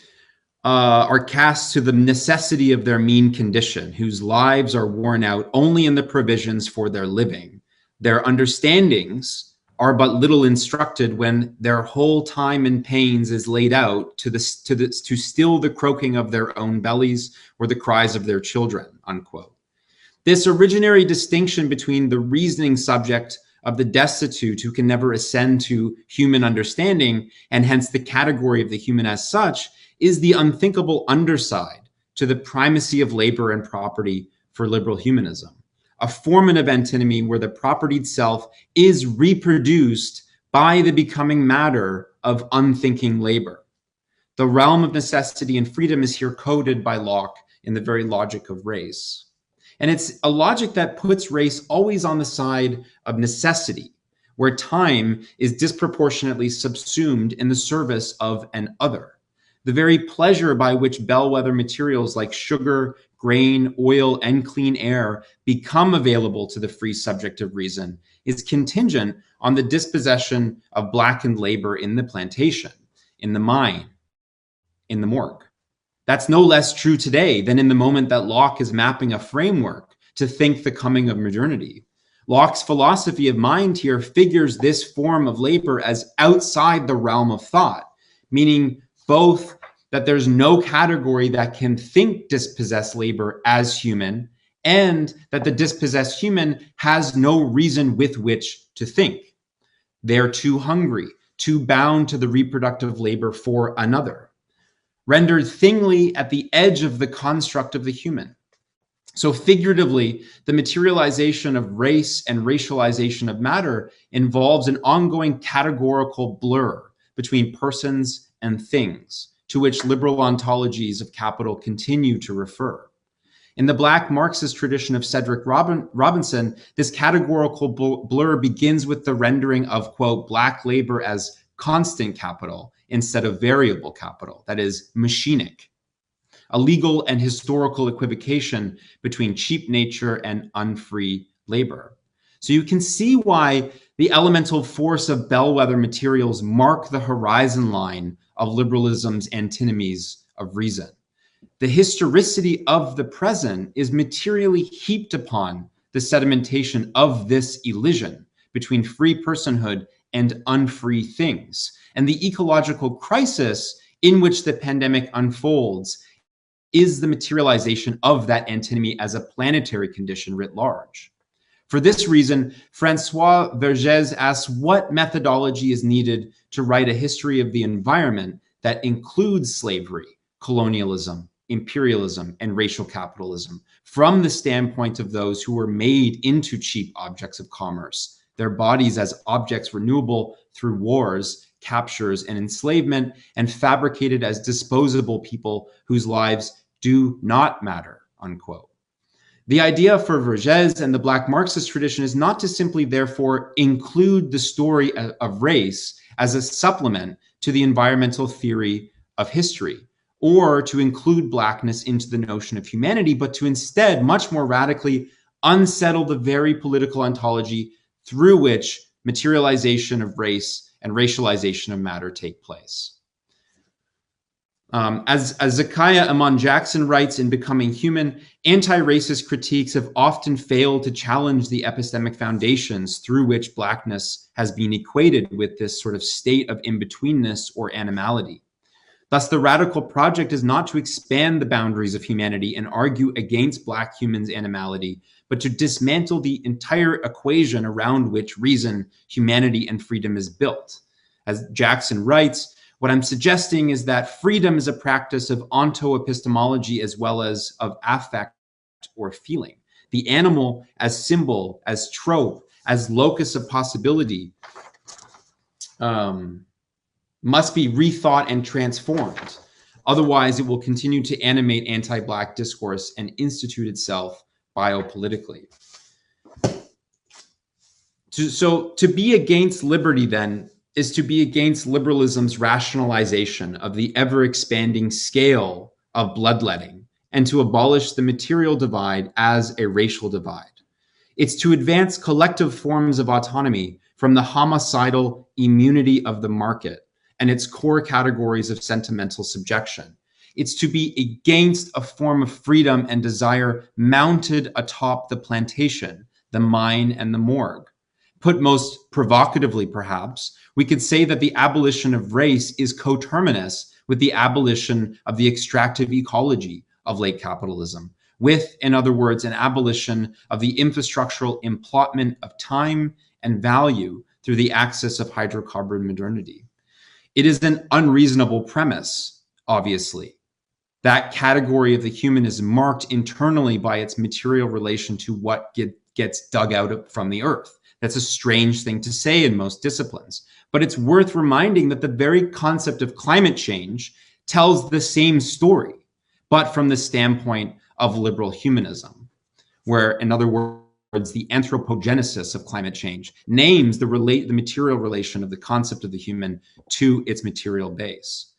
are cast to the necessity of their mean condition, whose lives are worn out only in the provisions for their living. Their understandings are but little instructed when their whole time and pains is laid out to still the croaking of their own bellies or the cries of their children, unquote. This originary distinction between the reasoning subject of the destitute who can never ascend to human understanding, and hence the category of the human as such, is the unthinkable underside to the primacy of labor and property for liberal humanism, a formative antinomy where the propertied self is reproduced by the becoming matter of unthinking labor. The realm of necessity and freedom is here coded by Locke in the very logic of race. And it's a logic that puts race always on the side of necessity, where time is disproportionately subsumed in the service of an other. The very pleasure by which bellwether materials like sugar, grain, oil, and clean air become available to the free subject of reason is contingent on the dispossession of blackened labor in the plantation, in the mine, in the morgue. That's no less true today than in the moment that Locke is mapping a framework to think the coming of modernity. Locke's philosophy of mind here figures this form of labor as outside the realm of thought, meaning both that there's no category that can think dispossessed labor as human, and that the dispossessed human has no reason with which to think. They're too hungry, too bound to the reproductive labor for another, rendered thingly at the edge of the construct of the human. So figuratively, the materialization of race and racialization of matter involves an ongoing categorical blur between persons and things, to which liberal ontologies of capital continue to refer. In the Black Marxist tradition of Cedric Robinson, this categorical blur begins with the rendering of, quote, Black labor as constant capital instead of variable capital, that is, machinic, a legal and historical equivocation between cheap nature and unfree labor. So you can see why the elemental force of bellwether materials mark the horizon line of liberalism's antinomies of reason. The historicity of the present is materially heaped upon the sedimentation of this elision between free personhood and unfree things. And the ecological crisis in which the pandemic unfolds is the materialization of that antinomy as a planetary condition writ large. For this reason, Francois Vergès asks what methodology is needed to write a history of the environment that includes slavery, colonialism, imperialism, and racial capitalism from the standpoint of those who were made into cheap objects of commerce, their bodies as objects renewable through wars, captures, and enslavement, and fabricated as disposable people whose lives do not matter, unquote. The idea for Vergès and the Black Marxist tradition is not to simply, therefore, include the story of race as a supplement to the environmental theory of history, or to include Blackness into the notion of humanity, but to instead, much more radically, unsettle the very political ontology through which materialization of race and racialization of matter take place. As Zakiya Amon Jackson writes in Becoming Human, anti-racist critiques have often failed to challenge the epistemic foundations through which Blackness has been equated with this sort of state of in-betweenness or animality. Thus, the radical project is not to expand the boundaries of humanity and argue against Black humans' animality, but to dismantle the entire equation around which reason, humanity, and freedom is built. As Jackson writes, what I'm suggesting is that freedom is a practice of onto-epistemology as well as of affect or feeling. The animal as symbol, as trope, as locus of possibility must be rethought and transformed. Otherwise, it will continue to animate anti-Black discourse and institute itself biopolitically. To be against liberty, then, is to be against liberalism's rationalization of the ever-expanding scale of bloodletting and to abolish the material divide as a racial divide. It's to advance collective forms of autonomy from the homicidal immunity of the market and its core categories of sentimental subjection. It's to be against a form of freedom and desire mounted atop the plantation, the mine, and the morgue. Put most provocatively, perhaps, we could say that the abolition of race is coterminous with the abolition of the extractive ecology of late capitalism, with, in other words, an abolition of the infrastructural implotment of time and value through the axis of hydrocarbon modernity. It is an unreasonable premise, obviously. That category of the human is marked internally by its material relation to what gets dug out from the earth. That's a strange thing to say in most disciplines, but it's worth reminding that the very concept of climate change tells the same story, but from the standpoint of liberal humanism, where, in other words, the anthropogenesis of climate change names the material relation of the concept of the human to its material base.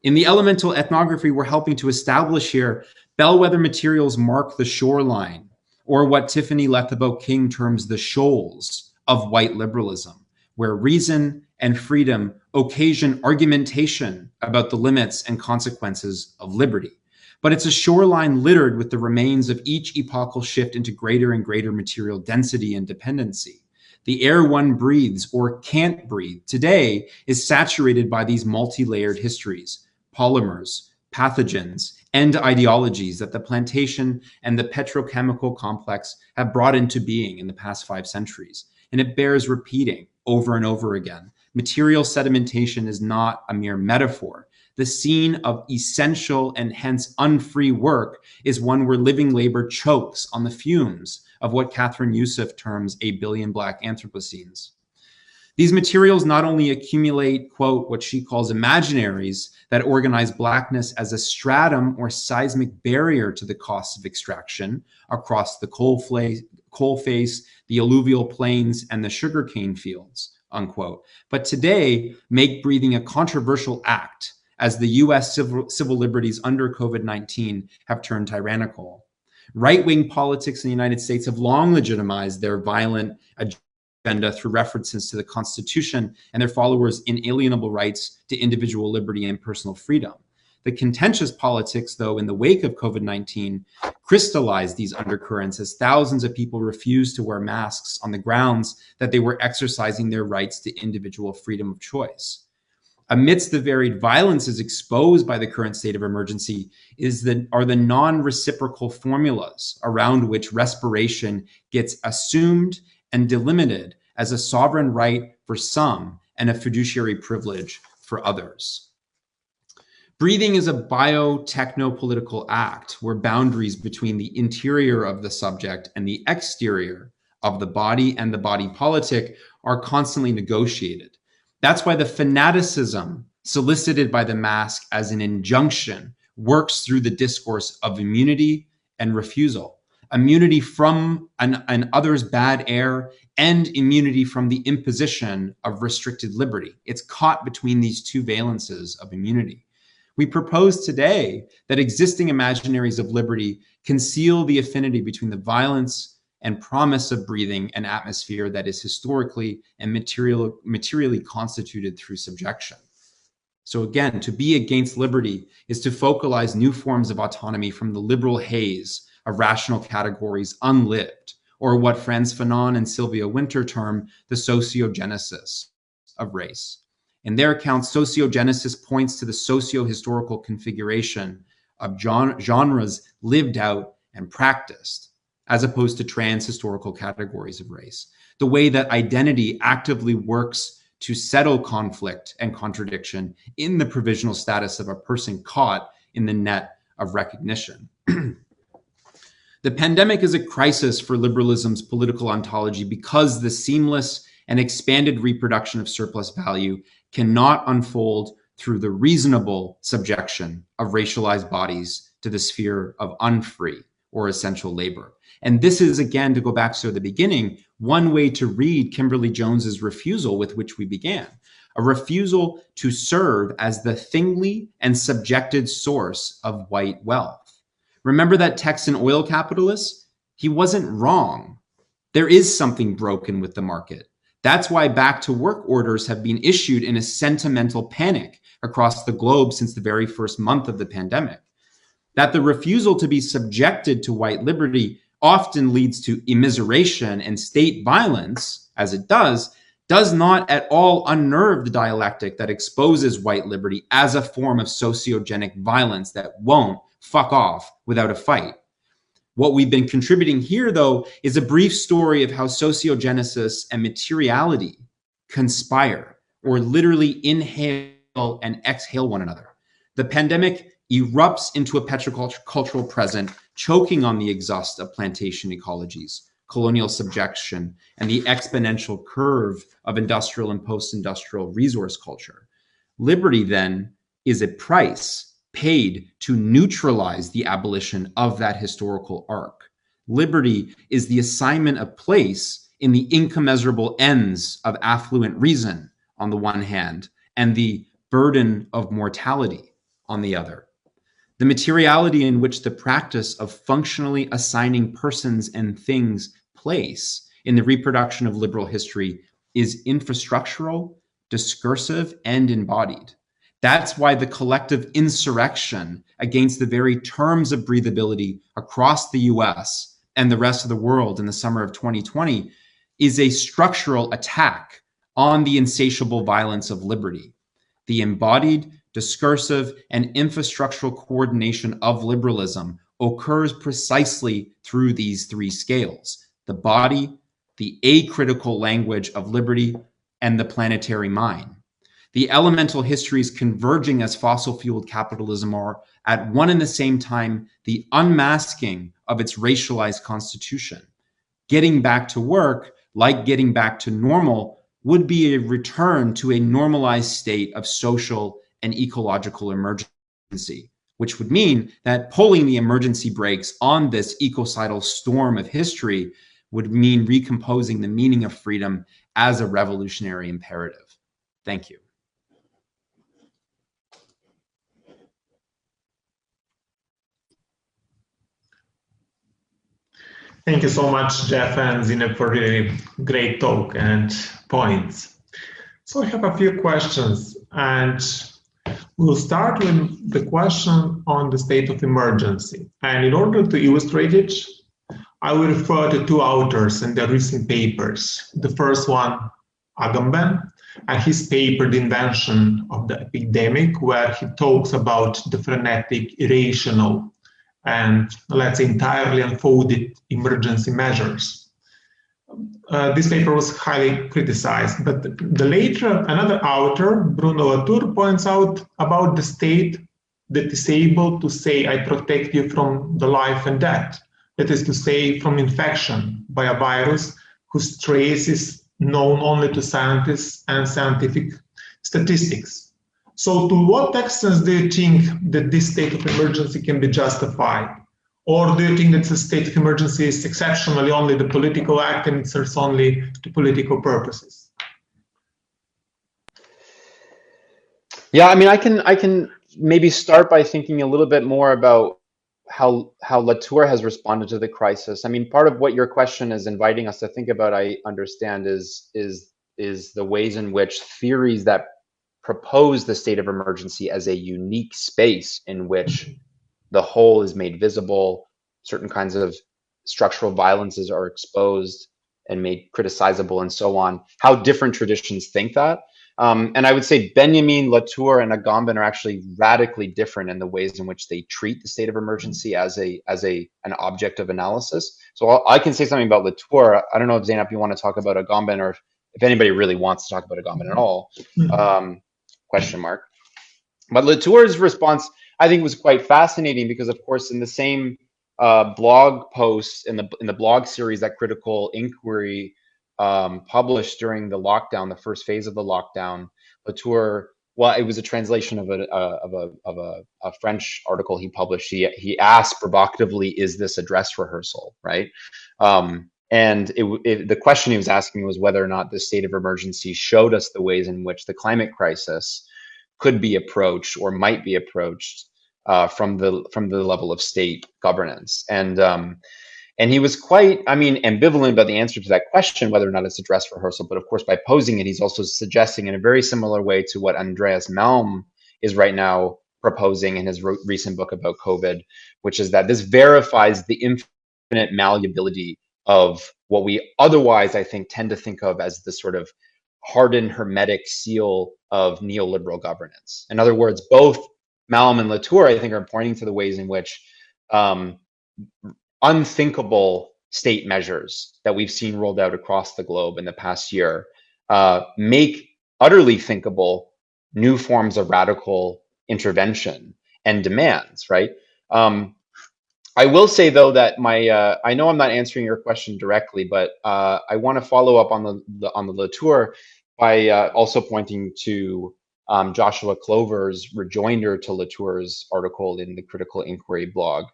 In the elemental ethnography we're helping to establish here, bellwether materials mark the shoreline, or what Tiffany Lethabo-King terms the shoals of white liberalism, where reason and freedom occasion argumentation about the limits and consequences of liberty. But it's a shoreline littered with the remains of each epochal shift into greater and greater material density and dependency. The air one breathes or can't breathe today is saturated by these multi-layered histories, polymers, pathogens, and ideologies that the plantation and the petrochemical complex have brought into being in the past 5 centuries. And it bears repeating over and over again. Material sedimentation is not a mere metaphor. The scene of essential and hence unfree work is one where living labor chokes on the fumes of what Catherine Youssef terms a billion black Anthropocenes. These materials not only accumulate, quote, what she calls imaginaries that organize blackness as a stratum or seismic barrier to the costs of extraction across the coal face, the alluvial plains, and the sugarcane fields, unquote, but today make breathing a controversial act as the US civil liberties under COVID-19 have turned tyrannical. Right-wing politics in the United States have long legitimized their violent agenda through references to the Constitution and their followers' inalienable rights to individual liberty and personal freedom. The contentious politics, though, in the wake of COVID-19 crystallized these undercurrents as thousands of people refused to wear masks on the grounds that they were exercising their rights to individual freedom of choice. Amidst the varied violences exposed by the current state of emergency are the non-reciprocal formulas around which respiration gets assumed and delimited as a sovereign right for some and a fiduciary privilege for others. Breathing is a biotechno-political act where boundaries between the interior of the subject and the exterior of the body and the body politic are constantly negotiated. That's why the fanaticism solicited by the mask as an injunction works through the discourse of immunity and refusal. Immunity from an other's bad air and immunity from the imposition of restricted liberty. It's caught between these two valences of immunity. We propose today that existing imaginaries of liberty conceal the affinity between the violence and promise of breathing an atmosphere that is historically and materially constituted through subjection. So again, to be against liberty is to focalize new forms of autonomy from the liberal haze of rational categories unlived, or what Frantz Fanon and Sylvia Wynter term the sociogenesis of race. In their account, sociogenesis points to the socio-historical configuration of genres lived out and practiced, as opposed to trans-historical categories of race. The way that identity actively works to settle conflict and contradiction in the provisional status of a person caught in the net of recognition. The pandemic is a crisis for liberalism's political ontology because the seamless and expanded reproduction of surplus value cannot unfold through the reasonable subjection of racialized bodies to the sphere of unfree or essential labor. And this is, again, to go back to the beginning, one way to read Kimberly Jones's refusal with which we began, a refusal to serve as the thingly and subjected source of white wealth. Remember that Texan oil capitalist? He wasn't wrong. There is something broken with the market. That's why back to work orders have been issued in a sentimental panic across the globe since the very first month of the pandemic. That the refusal to be subjected to white liberty often leads to immiseration and state violence, as it does not at all unnerve the dialectic that exposes white liberty as a form of sociogenic violence that won't fuck off without a fight. What we've been contributing here, though, is a brief story of how sociogenesis and materiality conspire, or literally inhale and exhale one another. The pandemic erupts into a petrocultural present, choking on the exhaust of plantation ecologies, colonial subjection, and the exponential curve of industrial and post-industrial resource culture. Liberty, then, is a price paid to neutralize the abolition of that historical arc. Liberty is the assignment of place in the incommensurable ends of affluent reason on the one hand, and the burden of mortality on the other. The materiality in which the practice of functionally assigning persons and things place in the reproduction of liberal history is infrastructural, discursive, and embodied. That's why the collective insurrection against the very terms of breathability across the US and the rest of the world in the summer of 2020 is a structural attack on the insatiable violence of liberty. The embodied, discursive, and infrastructural coordination of liberalism occurs precisely through these three scales: the body, the acritical language of liberty, and the planetary mind. The elemental histories converging as fossil-fueled capitalism are, at one and the same time, the unmasking of its racialized constitution. Getting back to work, like getting back to normal, would be a return to a normalized state of social and ecological emergency, which would mean that pulling the emergency brakes on this ecocidal storm of history would mean recomposing the meaning of freedom as a revolutionary imperative. Thank you. Thank you so much, Џеф and Zeynep, for really great talk and points. So I have a few questions, and we'll start with the question on the state of emergency. And in order to illustrate it, I will refer to two authors and their recent papers. The first one, Agamben, and his paper, The Invention of the Epidemic, where he talks about the frenetic, irrational, and let's say entirely unfolded emergency measures. This paper was highly criticized, but the later, another author, Bruno Latour, points out about the state that is able to say, I protect you from the life and death. That is to say, from infection by a virus whose trace is known only to scientists and scientific statistics. So to what extent do you think that this state of emergency can be justified? Or do you think that the state of emergency is exceptionally only the political act and it serves only to political purposes? Yeah, I mean, I can maybe start by thinking a little bit more about how Latour has responded to the crisis. I mean, part of what your question is inviting us to think about, I understand, is the ways in which theories that propose the state of emergency as a unique space in which the whole is made visible, certain kinds of structural violences are exposed and made criticizable, and so on, how different traditions think that. And I would say Benjamin, Latour, and Agamben are actually radically different in the ways in which they treat the state of emergency as an object of analysis. So I can say something about Latour. I don't know if Zeynep, you want to talk about Agamben, or if anybody really wants to talk about Agamben at all. Question mark. But Latour's response, I think, was quite fascinating because, of course, in the same blog post in the blog series that Critical Inquiry published during the lockdown, the first phase of the lockdown, Latour, well, it was a translation of a French article he published. He asked provocatively, "Is this a dress rehearsal?" Right? And the question he was asking was whether or not the state of emergency showed us the ways in which the climate crisis could be approached or might be approached from the level of state governance. And he was quite, I mean, ambivalent about the answer to that question, whether or not it's a dress rehearsal. But of course, by posing it, he's also suggesting in a very similar way to what Andreas Malm is right now proposing in his recent book about COVID, which is that this verifies the infinite malleability of what we otherwise, I think, tend to think of as the sort of hardened hermetic seal of neoliberal governance. In other words, both Malm and Latour, I think, are pointing to the ways in which unthinkable state measures that we've seen rolled out across the globe in the past year make utterly thinkable new forms of radical intervention and demands, right? I will say, though, that I know I'm not answering your question directly, but I want to follow up on the Latour by also pointing to Joshua Clover's rejoinder to Latour's article in the Critical Inquiry blog.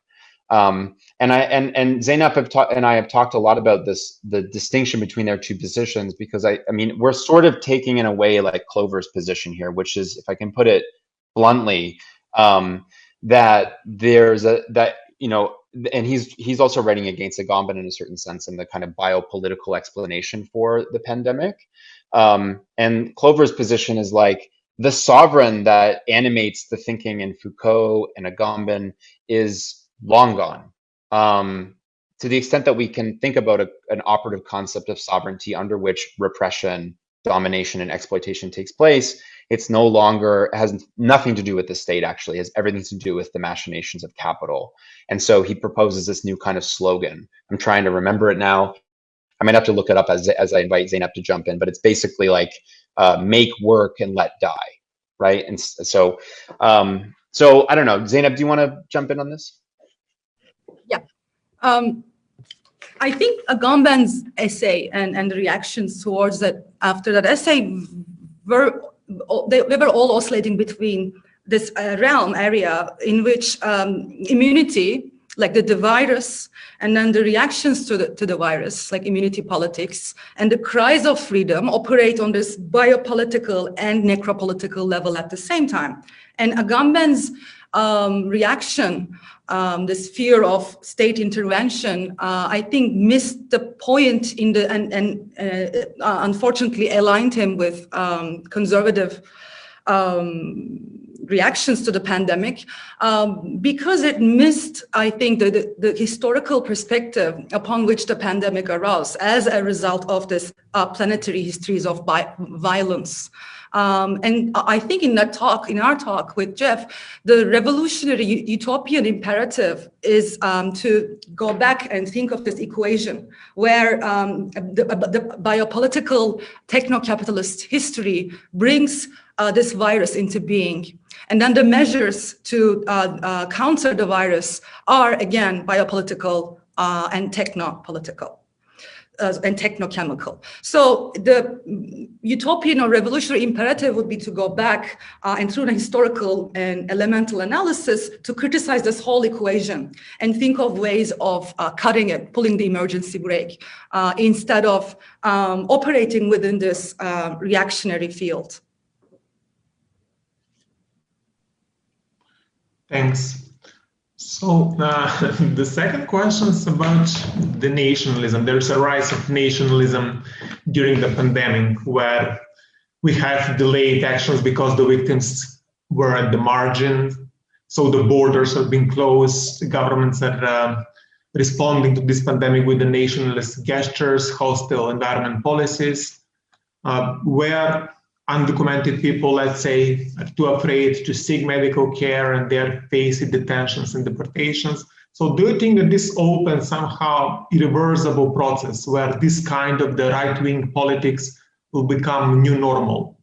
And Zeynep and I have talked a lot about this, the distinction between their two positions, because I mean, we're sort of taking in a way like Clover's position here, which is, if I can put it bluntly, that there's and he's also writing against Agamben in a certain sense in the kind of biopolitical explanation for the pandemic. And Clover's position is like the sovereign that animates the thinking in Foucault and Agamben is long gone. To the extent that we can think about an operative concept of sovereignty under which repression domination and exploitation takes place, it's no longer, has nothing to do with the state, actually. It has everything to do with the machinations of capital. And so he proposes this new kind of slogan. I'm trying to remember it now. I might have to look it up as I invite Zeynep to jump in, but it's basically like make work and let die, right? And so, so I don't know, Zeynep, do you want to jump in on this? Yeah. I think Agamben's essay and the reactions towards that after that essay were all oscillating between this realm area in which immunity, like the virus, and then the reactions to the virus, like immunity politics, and the cries of freedom operate on this biopolitical and necropolitical level at the same time. And Agamben's reaction, this fear of state intervention, I think missed the point in the, and unfortunately aligned him with conservative reactions to the pandemic, because it missed, I think, the historical perspective upon which the pandemic arose as a result of this planetary histories of violence. And I think in our talk with Џеф, the revolutionary utopian imperative is to go back and think of this equation where the biopolitical techno-capitalist history brings this virus into being. And then the measures to counter the virus are, again, biopolitical and techno-political. And technochemical. So the utopian or revolutionary imperative would be to go back and through an historical and elemental analysis to criticize this whole equation and think of ways of cutting it, pulling the emergency brake, instead of operating within this reactionary field. Thanks. So the second question is about the nationalism. There's a rise of nationalism during the pandemic where we have delayed actions because the victims were at the margin. So the borders are being closed. The governments are responding to this pandemic with the nationalist gestures, hostile environment policies, where undocumented people, let's say, are too afraid to seek medical care and they're facing detentions and deportations. So do you think that this opens somehow irreversible process where this kind of the right-wing politics will become new normal?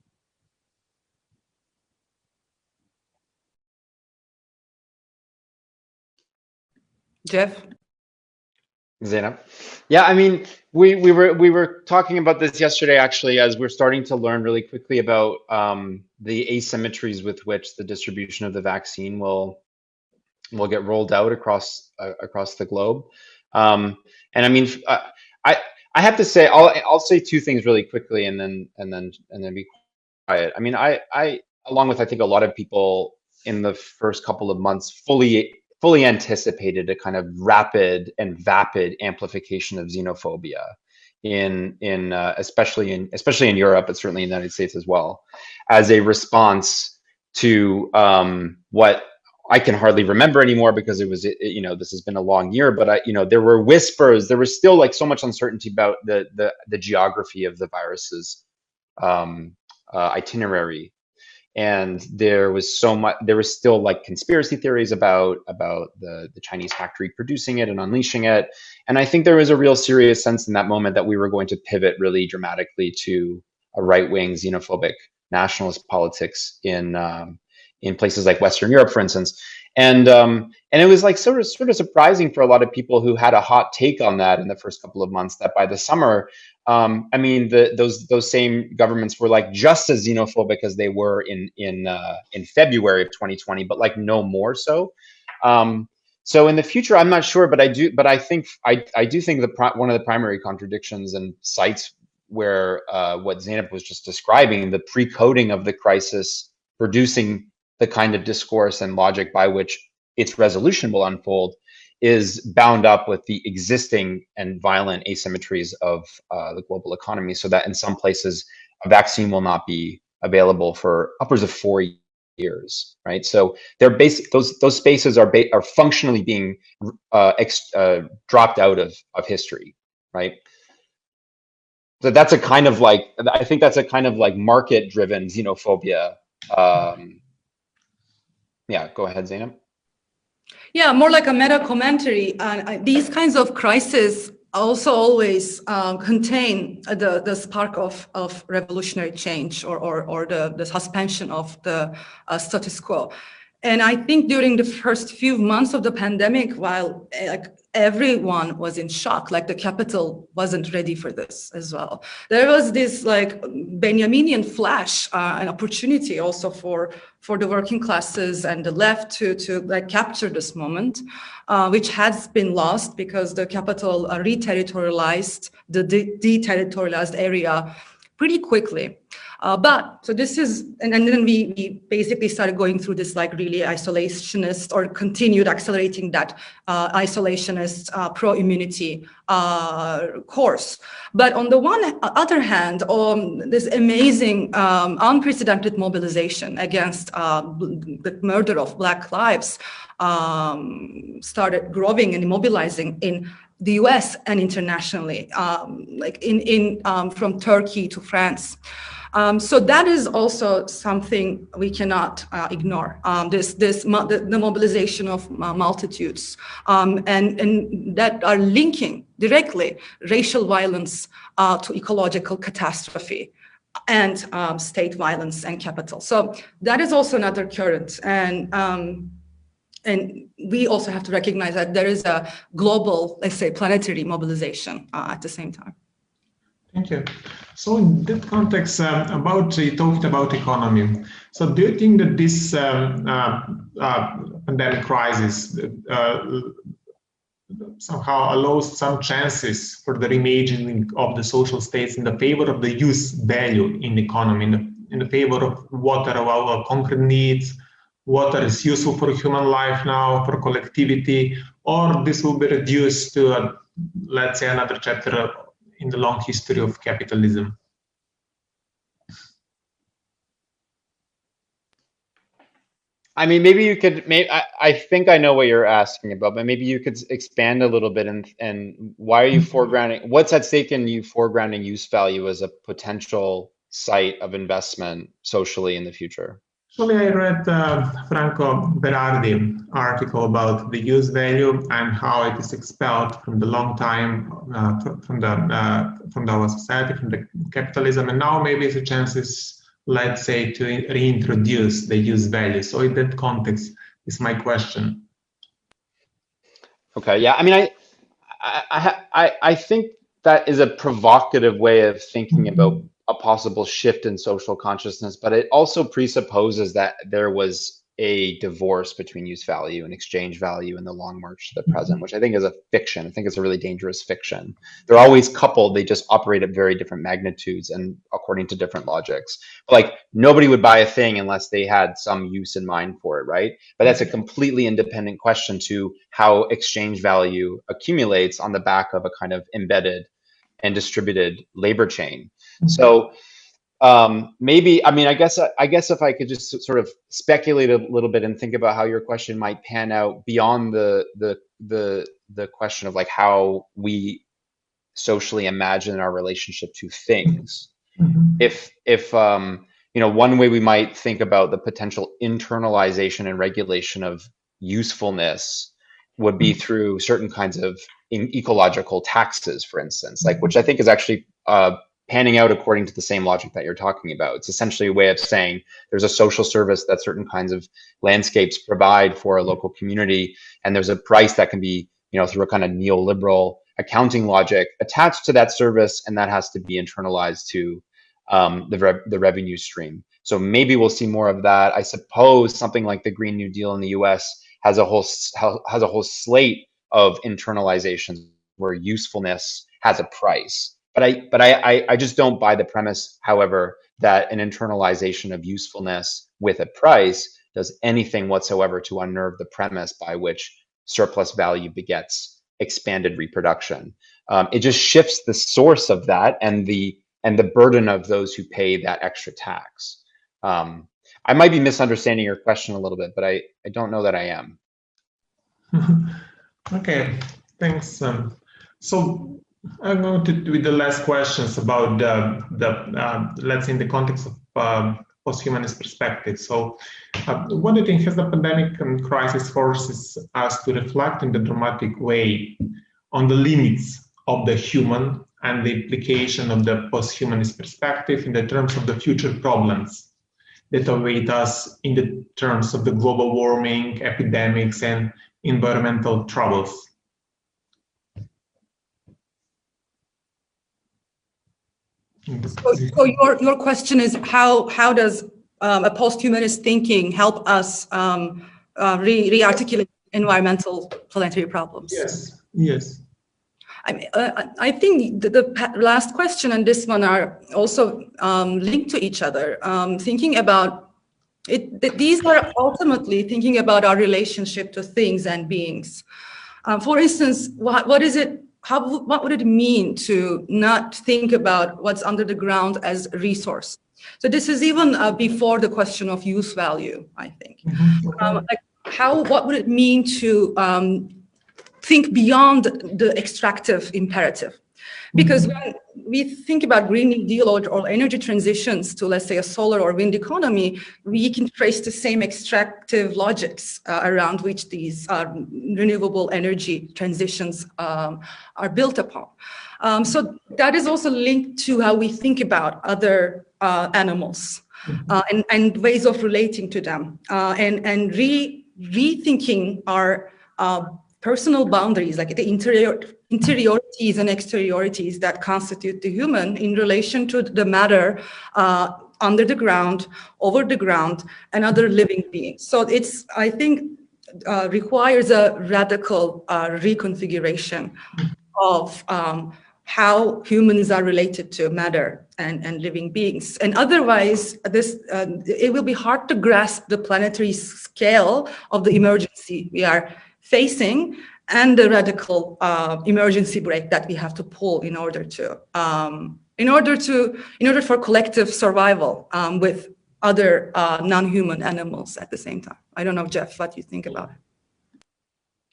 Đef? Zeynep. Yeah, I mean, we were talking about this yesterday, actually, as we're starting to learn really quickly about the asymmetries with which the distribution of the vaccine will get rolled out across the globe. And I mean, I have to say, I'll say two things really quickly, and then be quiet. I mean, I along with I think a lot of people in the first couple of months fully anticipated a kind of rapid and vapid amplification of xenophobia especially in Europe, but certainly in the United States as well, as a response to what I can hardly remember anymore because it was, this has been a long year, but there were whispers, there was still like so much uncertainty about the geography of the virus's itinerary. And there was still like conspiracy theories about the Chinese factory producing it and unleashing it. And I think there was a real serious sense in that moment that we were going to pivot really dramatically to a right-wing xenophobic nationalist politics in places like Western Europe, for instance. And it was like sort of surprising for a lot of people who had a hot take on that in the first couple of months, that by the summer, I mean, those same governments were like just as xenophobic as they were in February of 2020, but like no more so. So in the future, I'm not sure, but I do think one of the primary contradictions and sites where what Zeynep was just describing, the pre-coding of the crisis producing the kind of discourse and logic by which its resolution will unfold, is bound up with the existing and violent asymmetries of the global economy, so that in some places a vaccine will not be available for upwards of 4 years, right? So they're those spaces are functionally being dropped out of history, right? So that's a kind of like, I think that's a kind of like market-driven xenophobia. Yeah, go ahead, Zeynep. Yeah, more like a meta commentary. These kinds of crises also always contain the spark of revolutionary change or the suspension of the status quo. And I think during the first few months of the pandemic, while everyone was in shock, like the capital wasn't ready for this as well. There was this like Benjaminian flash, an opportunity also for the working classes and the left to like capture this moment, which has been lost because the capital reterritorialized the deterritorialized area pretty quickly. So this is, and then we basically started going through this like really isolationist or continued accelerating that isolationist pro-immunity course. But on the other hand, this amazing unprecedented mobilization against the murder of Black lives started growing and mobilizing in the US and internationally, like from Turkey to France. So that is also something we cannot ignore. The mobilization of multitudes and that are linking directly racial violence to ecological catastrophe and state violence and capital. So that is also another current. And we also have to recognize that there is a global, let's say, planetary mobilization at the same time. Thank you. So in that context, you talked about economy. So do you think that this pandemic crisis somehow allows some chances for the reimagining of the social states in the favor of the use value in the economy, in the favor of what are our concrete needs, what is useful for human life now, for collectivity, or this will be reduced to, let's say, another chapter in the long history of capitalism? I mean, maybe you could, I think I know what you're asking about, but maybe you could expand a little bit and why are you foregrounding, what's at stake in you foregrounding use value as a potential site of investment socially in the future? Actually, I read Franco Berardi article about the use value and how it is expelled from the long time from our society, from the capitalism, and now maybe it's a chance, let's say, to reintroduce the use value. So in that context is my question. Okay, yeah, I mean, I think that is a provocative way of thinking about a possible shift in social consciousness, but it also presupposes that there was a divorce between use value and exchange value in the long march to the present, which I think is a fiction. I think it's a really dangerous fiction. They're always coupled, they just operate at very different magnitudes and according to different logics. Like nobody would buy a thing unless they had some use in mind for it, right? But that's a completely independent question to how exchange value accumulates on the back of a kind of embedded and distributed labor chain. So maybe, I mean, I guess if I could just sort of speculate a little bit and think about how your question might pan out beyond the question of like how we socially imagine our relationship to things. If you know, one way we might think about the potential internalization and regulation of usefulness would be through certain kinds of ecological taxes, for instance, like, which I think is actually panning out according to the same logic that you're talking about. It's essentially a way of saying there's a social service that certain kinds of landscapes provide for a local community, and there's a price that can be, you know, through a kind of neoliberal accounting logic attached to that service, and that has to be internalized to the revenue stream. So maybe we'll see more of that. I suppose something like the Green New Deal in the US has a whole slate of internalizations where usefulness has a price. But I just don't buy the premise, however, that an internalization of usefulness with a price does anything whatsoever to unnerve the premise by which surplus value begets expanded reproduction. It just shifts the source of that and the burden of those who pay that extra tax. I might be misunderstanding your question a little bit, but I don't know that I am. Okay, thanks. So I'm going to with the last questions about let's say in the context of post-humanist perspective. So, what do you think has the pandemic and crisis forces us to reflect in the dramatic way on the limits of the human and the implication of the post-humanist perspective in the terms of the future problems that await us in the terms of the global warming, epidemics, and environmental troubles? So your question is how does a post-humanist thinking help us re-articulate environmental planetary problems? Yes, yes. I think the last question and this one are also linked to each other. Thinking about it, these are ultimately thinking about our relationship to things and beings. For instance, what is it? What would it mean to not think about what's under the ground as a resource? So this is even before the question of use value, I think. What would it mean to think beyond the extractive imperative? Because when we think about Green New Deal or energy transitions to, let's say, a solar or wind economy, we can trace the same extractive logics around which these renewable energy transitions are built upon. So that is also linked to how we think about other animals and ways of relating to them, and rethinking our personal boundaries, like the interiorities and exteriorities that constitute the human in relation to the matter under the ground, over the ground, and other living beings. So it's, I think, requires a radical reconfiguration of how humans are related to matter and living beings. And otherwise, it will be hard to grasp the planetary scale of the emergency we are facing and the radical emergency brake that we have to pull in order for collective survival with other non-human animals at the same time. I don't know, Џеф, what you think about it.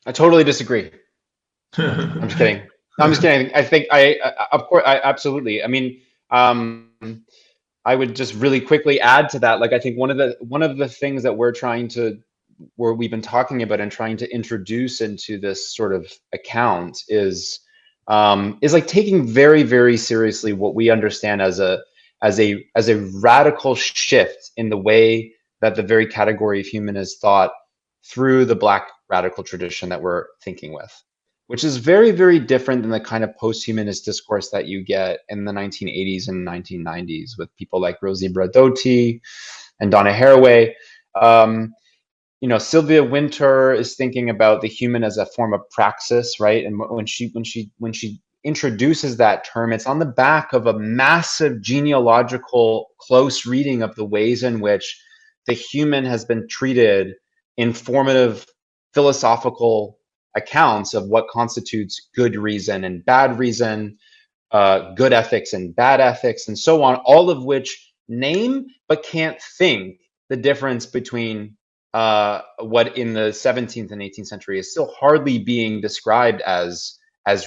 I totally disagree. I'm just kidding. No, I'm just kidding. I think of course, absolutely. I mean, I would just really quickly add to that. Like, I think one of the things that we've been talking about and trying to introduce into this sort of account is like taking very, very seriously what we understand as a radical shift in the way that the very category of human is thought through the Black radical tradition that we're thinking with, which is very, very different than the kind of post-humanist discourse that you get in the 1980s and 1990s with people like Rosie Braidotti and Donna Haraway. You know, Sylvia Wynter is thinking about the human as a form of praxis, right? And when she introduces that term, it's on the back of a massive genealogical close reading of the ways in which the human has been treated in formative philosophical accounts of what constitutes good reason and bad reason, good ethics and bad ethics, and so on, all of which name but can't think the difference between what in the 17th and 18th century is still hardly being described as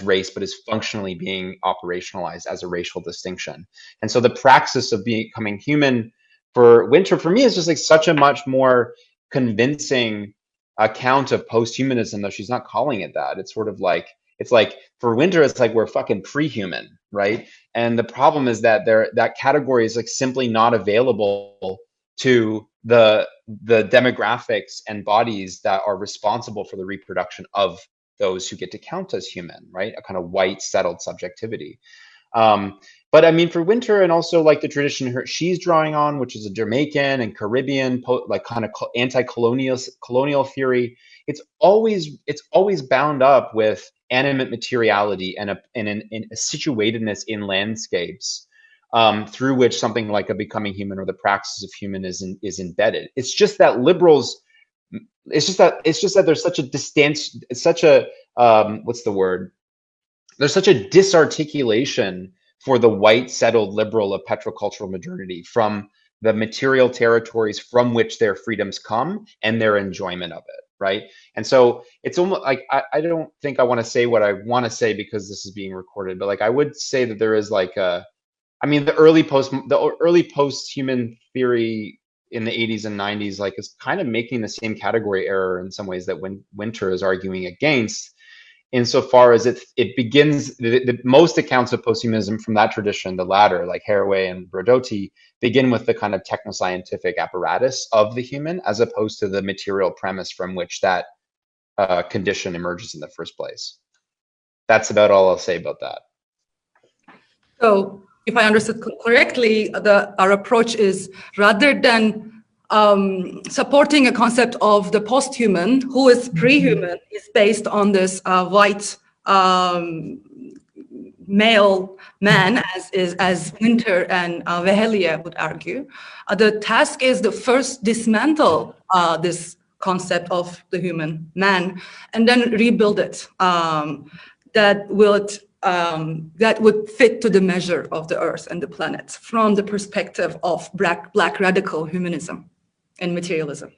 race, but is functionally being operationalized as a racial distinction. And so the praxis of becoming human for Wynter, for me, is just like such a much more convincing account of post-humanism, though she's not calling it that. It's sort of like, it's like for Wynter, it's like we're fucking pre-human, right? And the problem is that that category is like simply not available to the demographics and bodies that are responsible for the reproduction of those who get to count as human, right? A kind of white settled subjectivity. But I mean, for Wynter, and also like the tradition she's drawing on, which is a Jamaican and Caribbean, like kind of anti-colonial theory, it's always bound up with animate materiality and a situatedness in landscapes, through which something like a becoming human or the praxis of human is embedded. It's just that liberals, it's just that there's such a distance, such a what's the word? There's such a disarticulation for the white settled liberal of petrocultural modernity from the material territories from which their freedoms come and their enjoyment of it. right? And so it's almost like, I don't think I want to say what I want to say because this is being recorded, but like I would say that there is like a, I mean, the early post-human theory in the 80s and 90s, like, is kind of making the same category error in some ways that Winter is arguing against, insofar as it begins, the most accounts of posthumanism from that tradition, the latter, like Haraway and Brodotti, begin with the kind of technoscientific apparatus of the human, as opposed to the material premise from which that condition emerges in the first place. That's about all I'll say about that. So, if I understood correctly, our approach is, rather than supporting a concept of the post-human, who is pre-human, is based on this white male man, as Winter and Veheliya would argue. The task is to first dismantle this concept of the human man, and then rebuild it. That would fit to the measure of the Earth and the planet from the perspective of black radical humanism and materialism.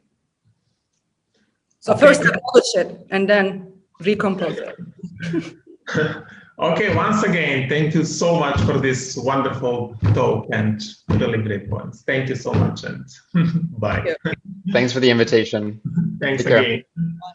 So first abolish it and then recompose it. Okay, once again, thank you so much for this wonderful talk and really great points. Thank you so much, and bye. Thanks for the invitation. Thanks again. Bye.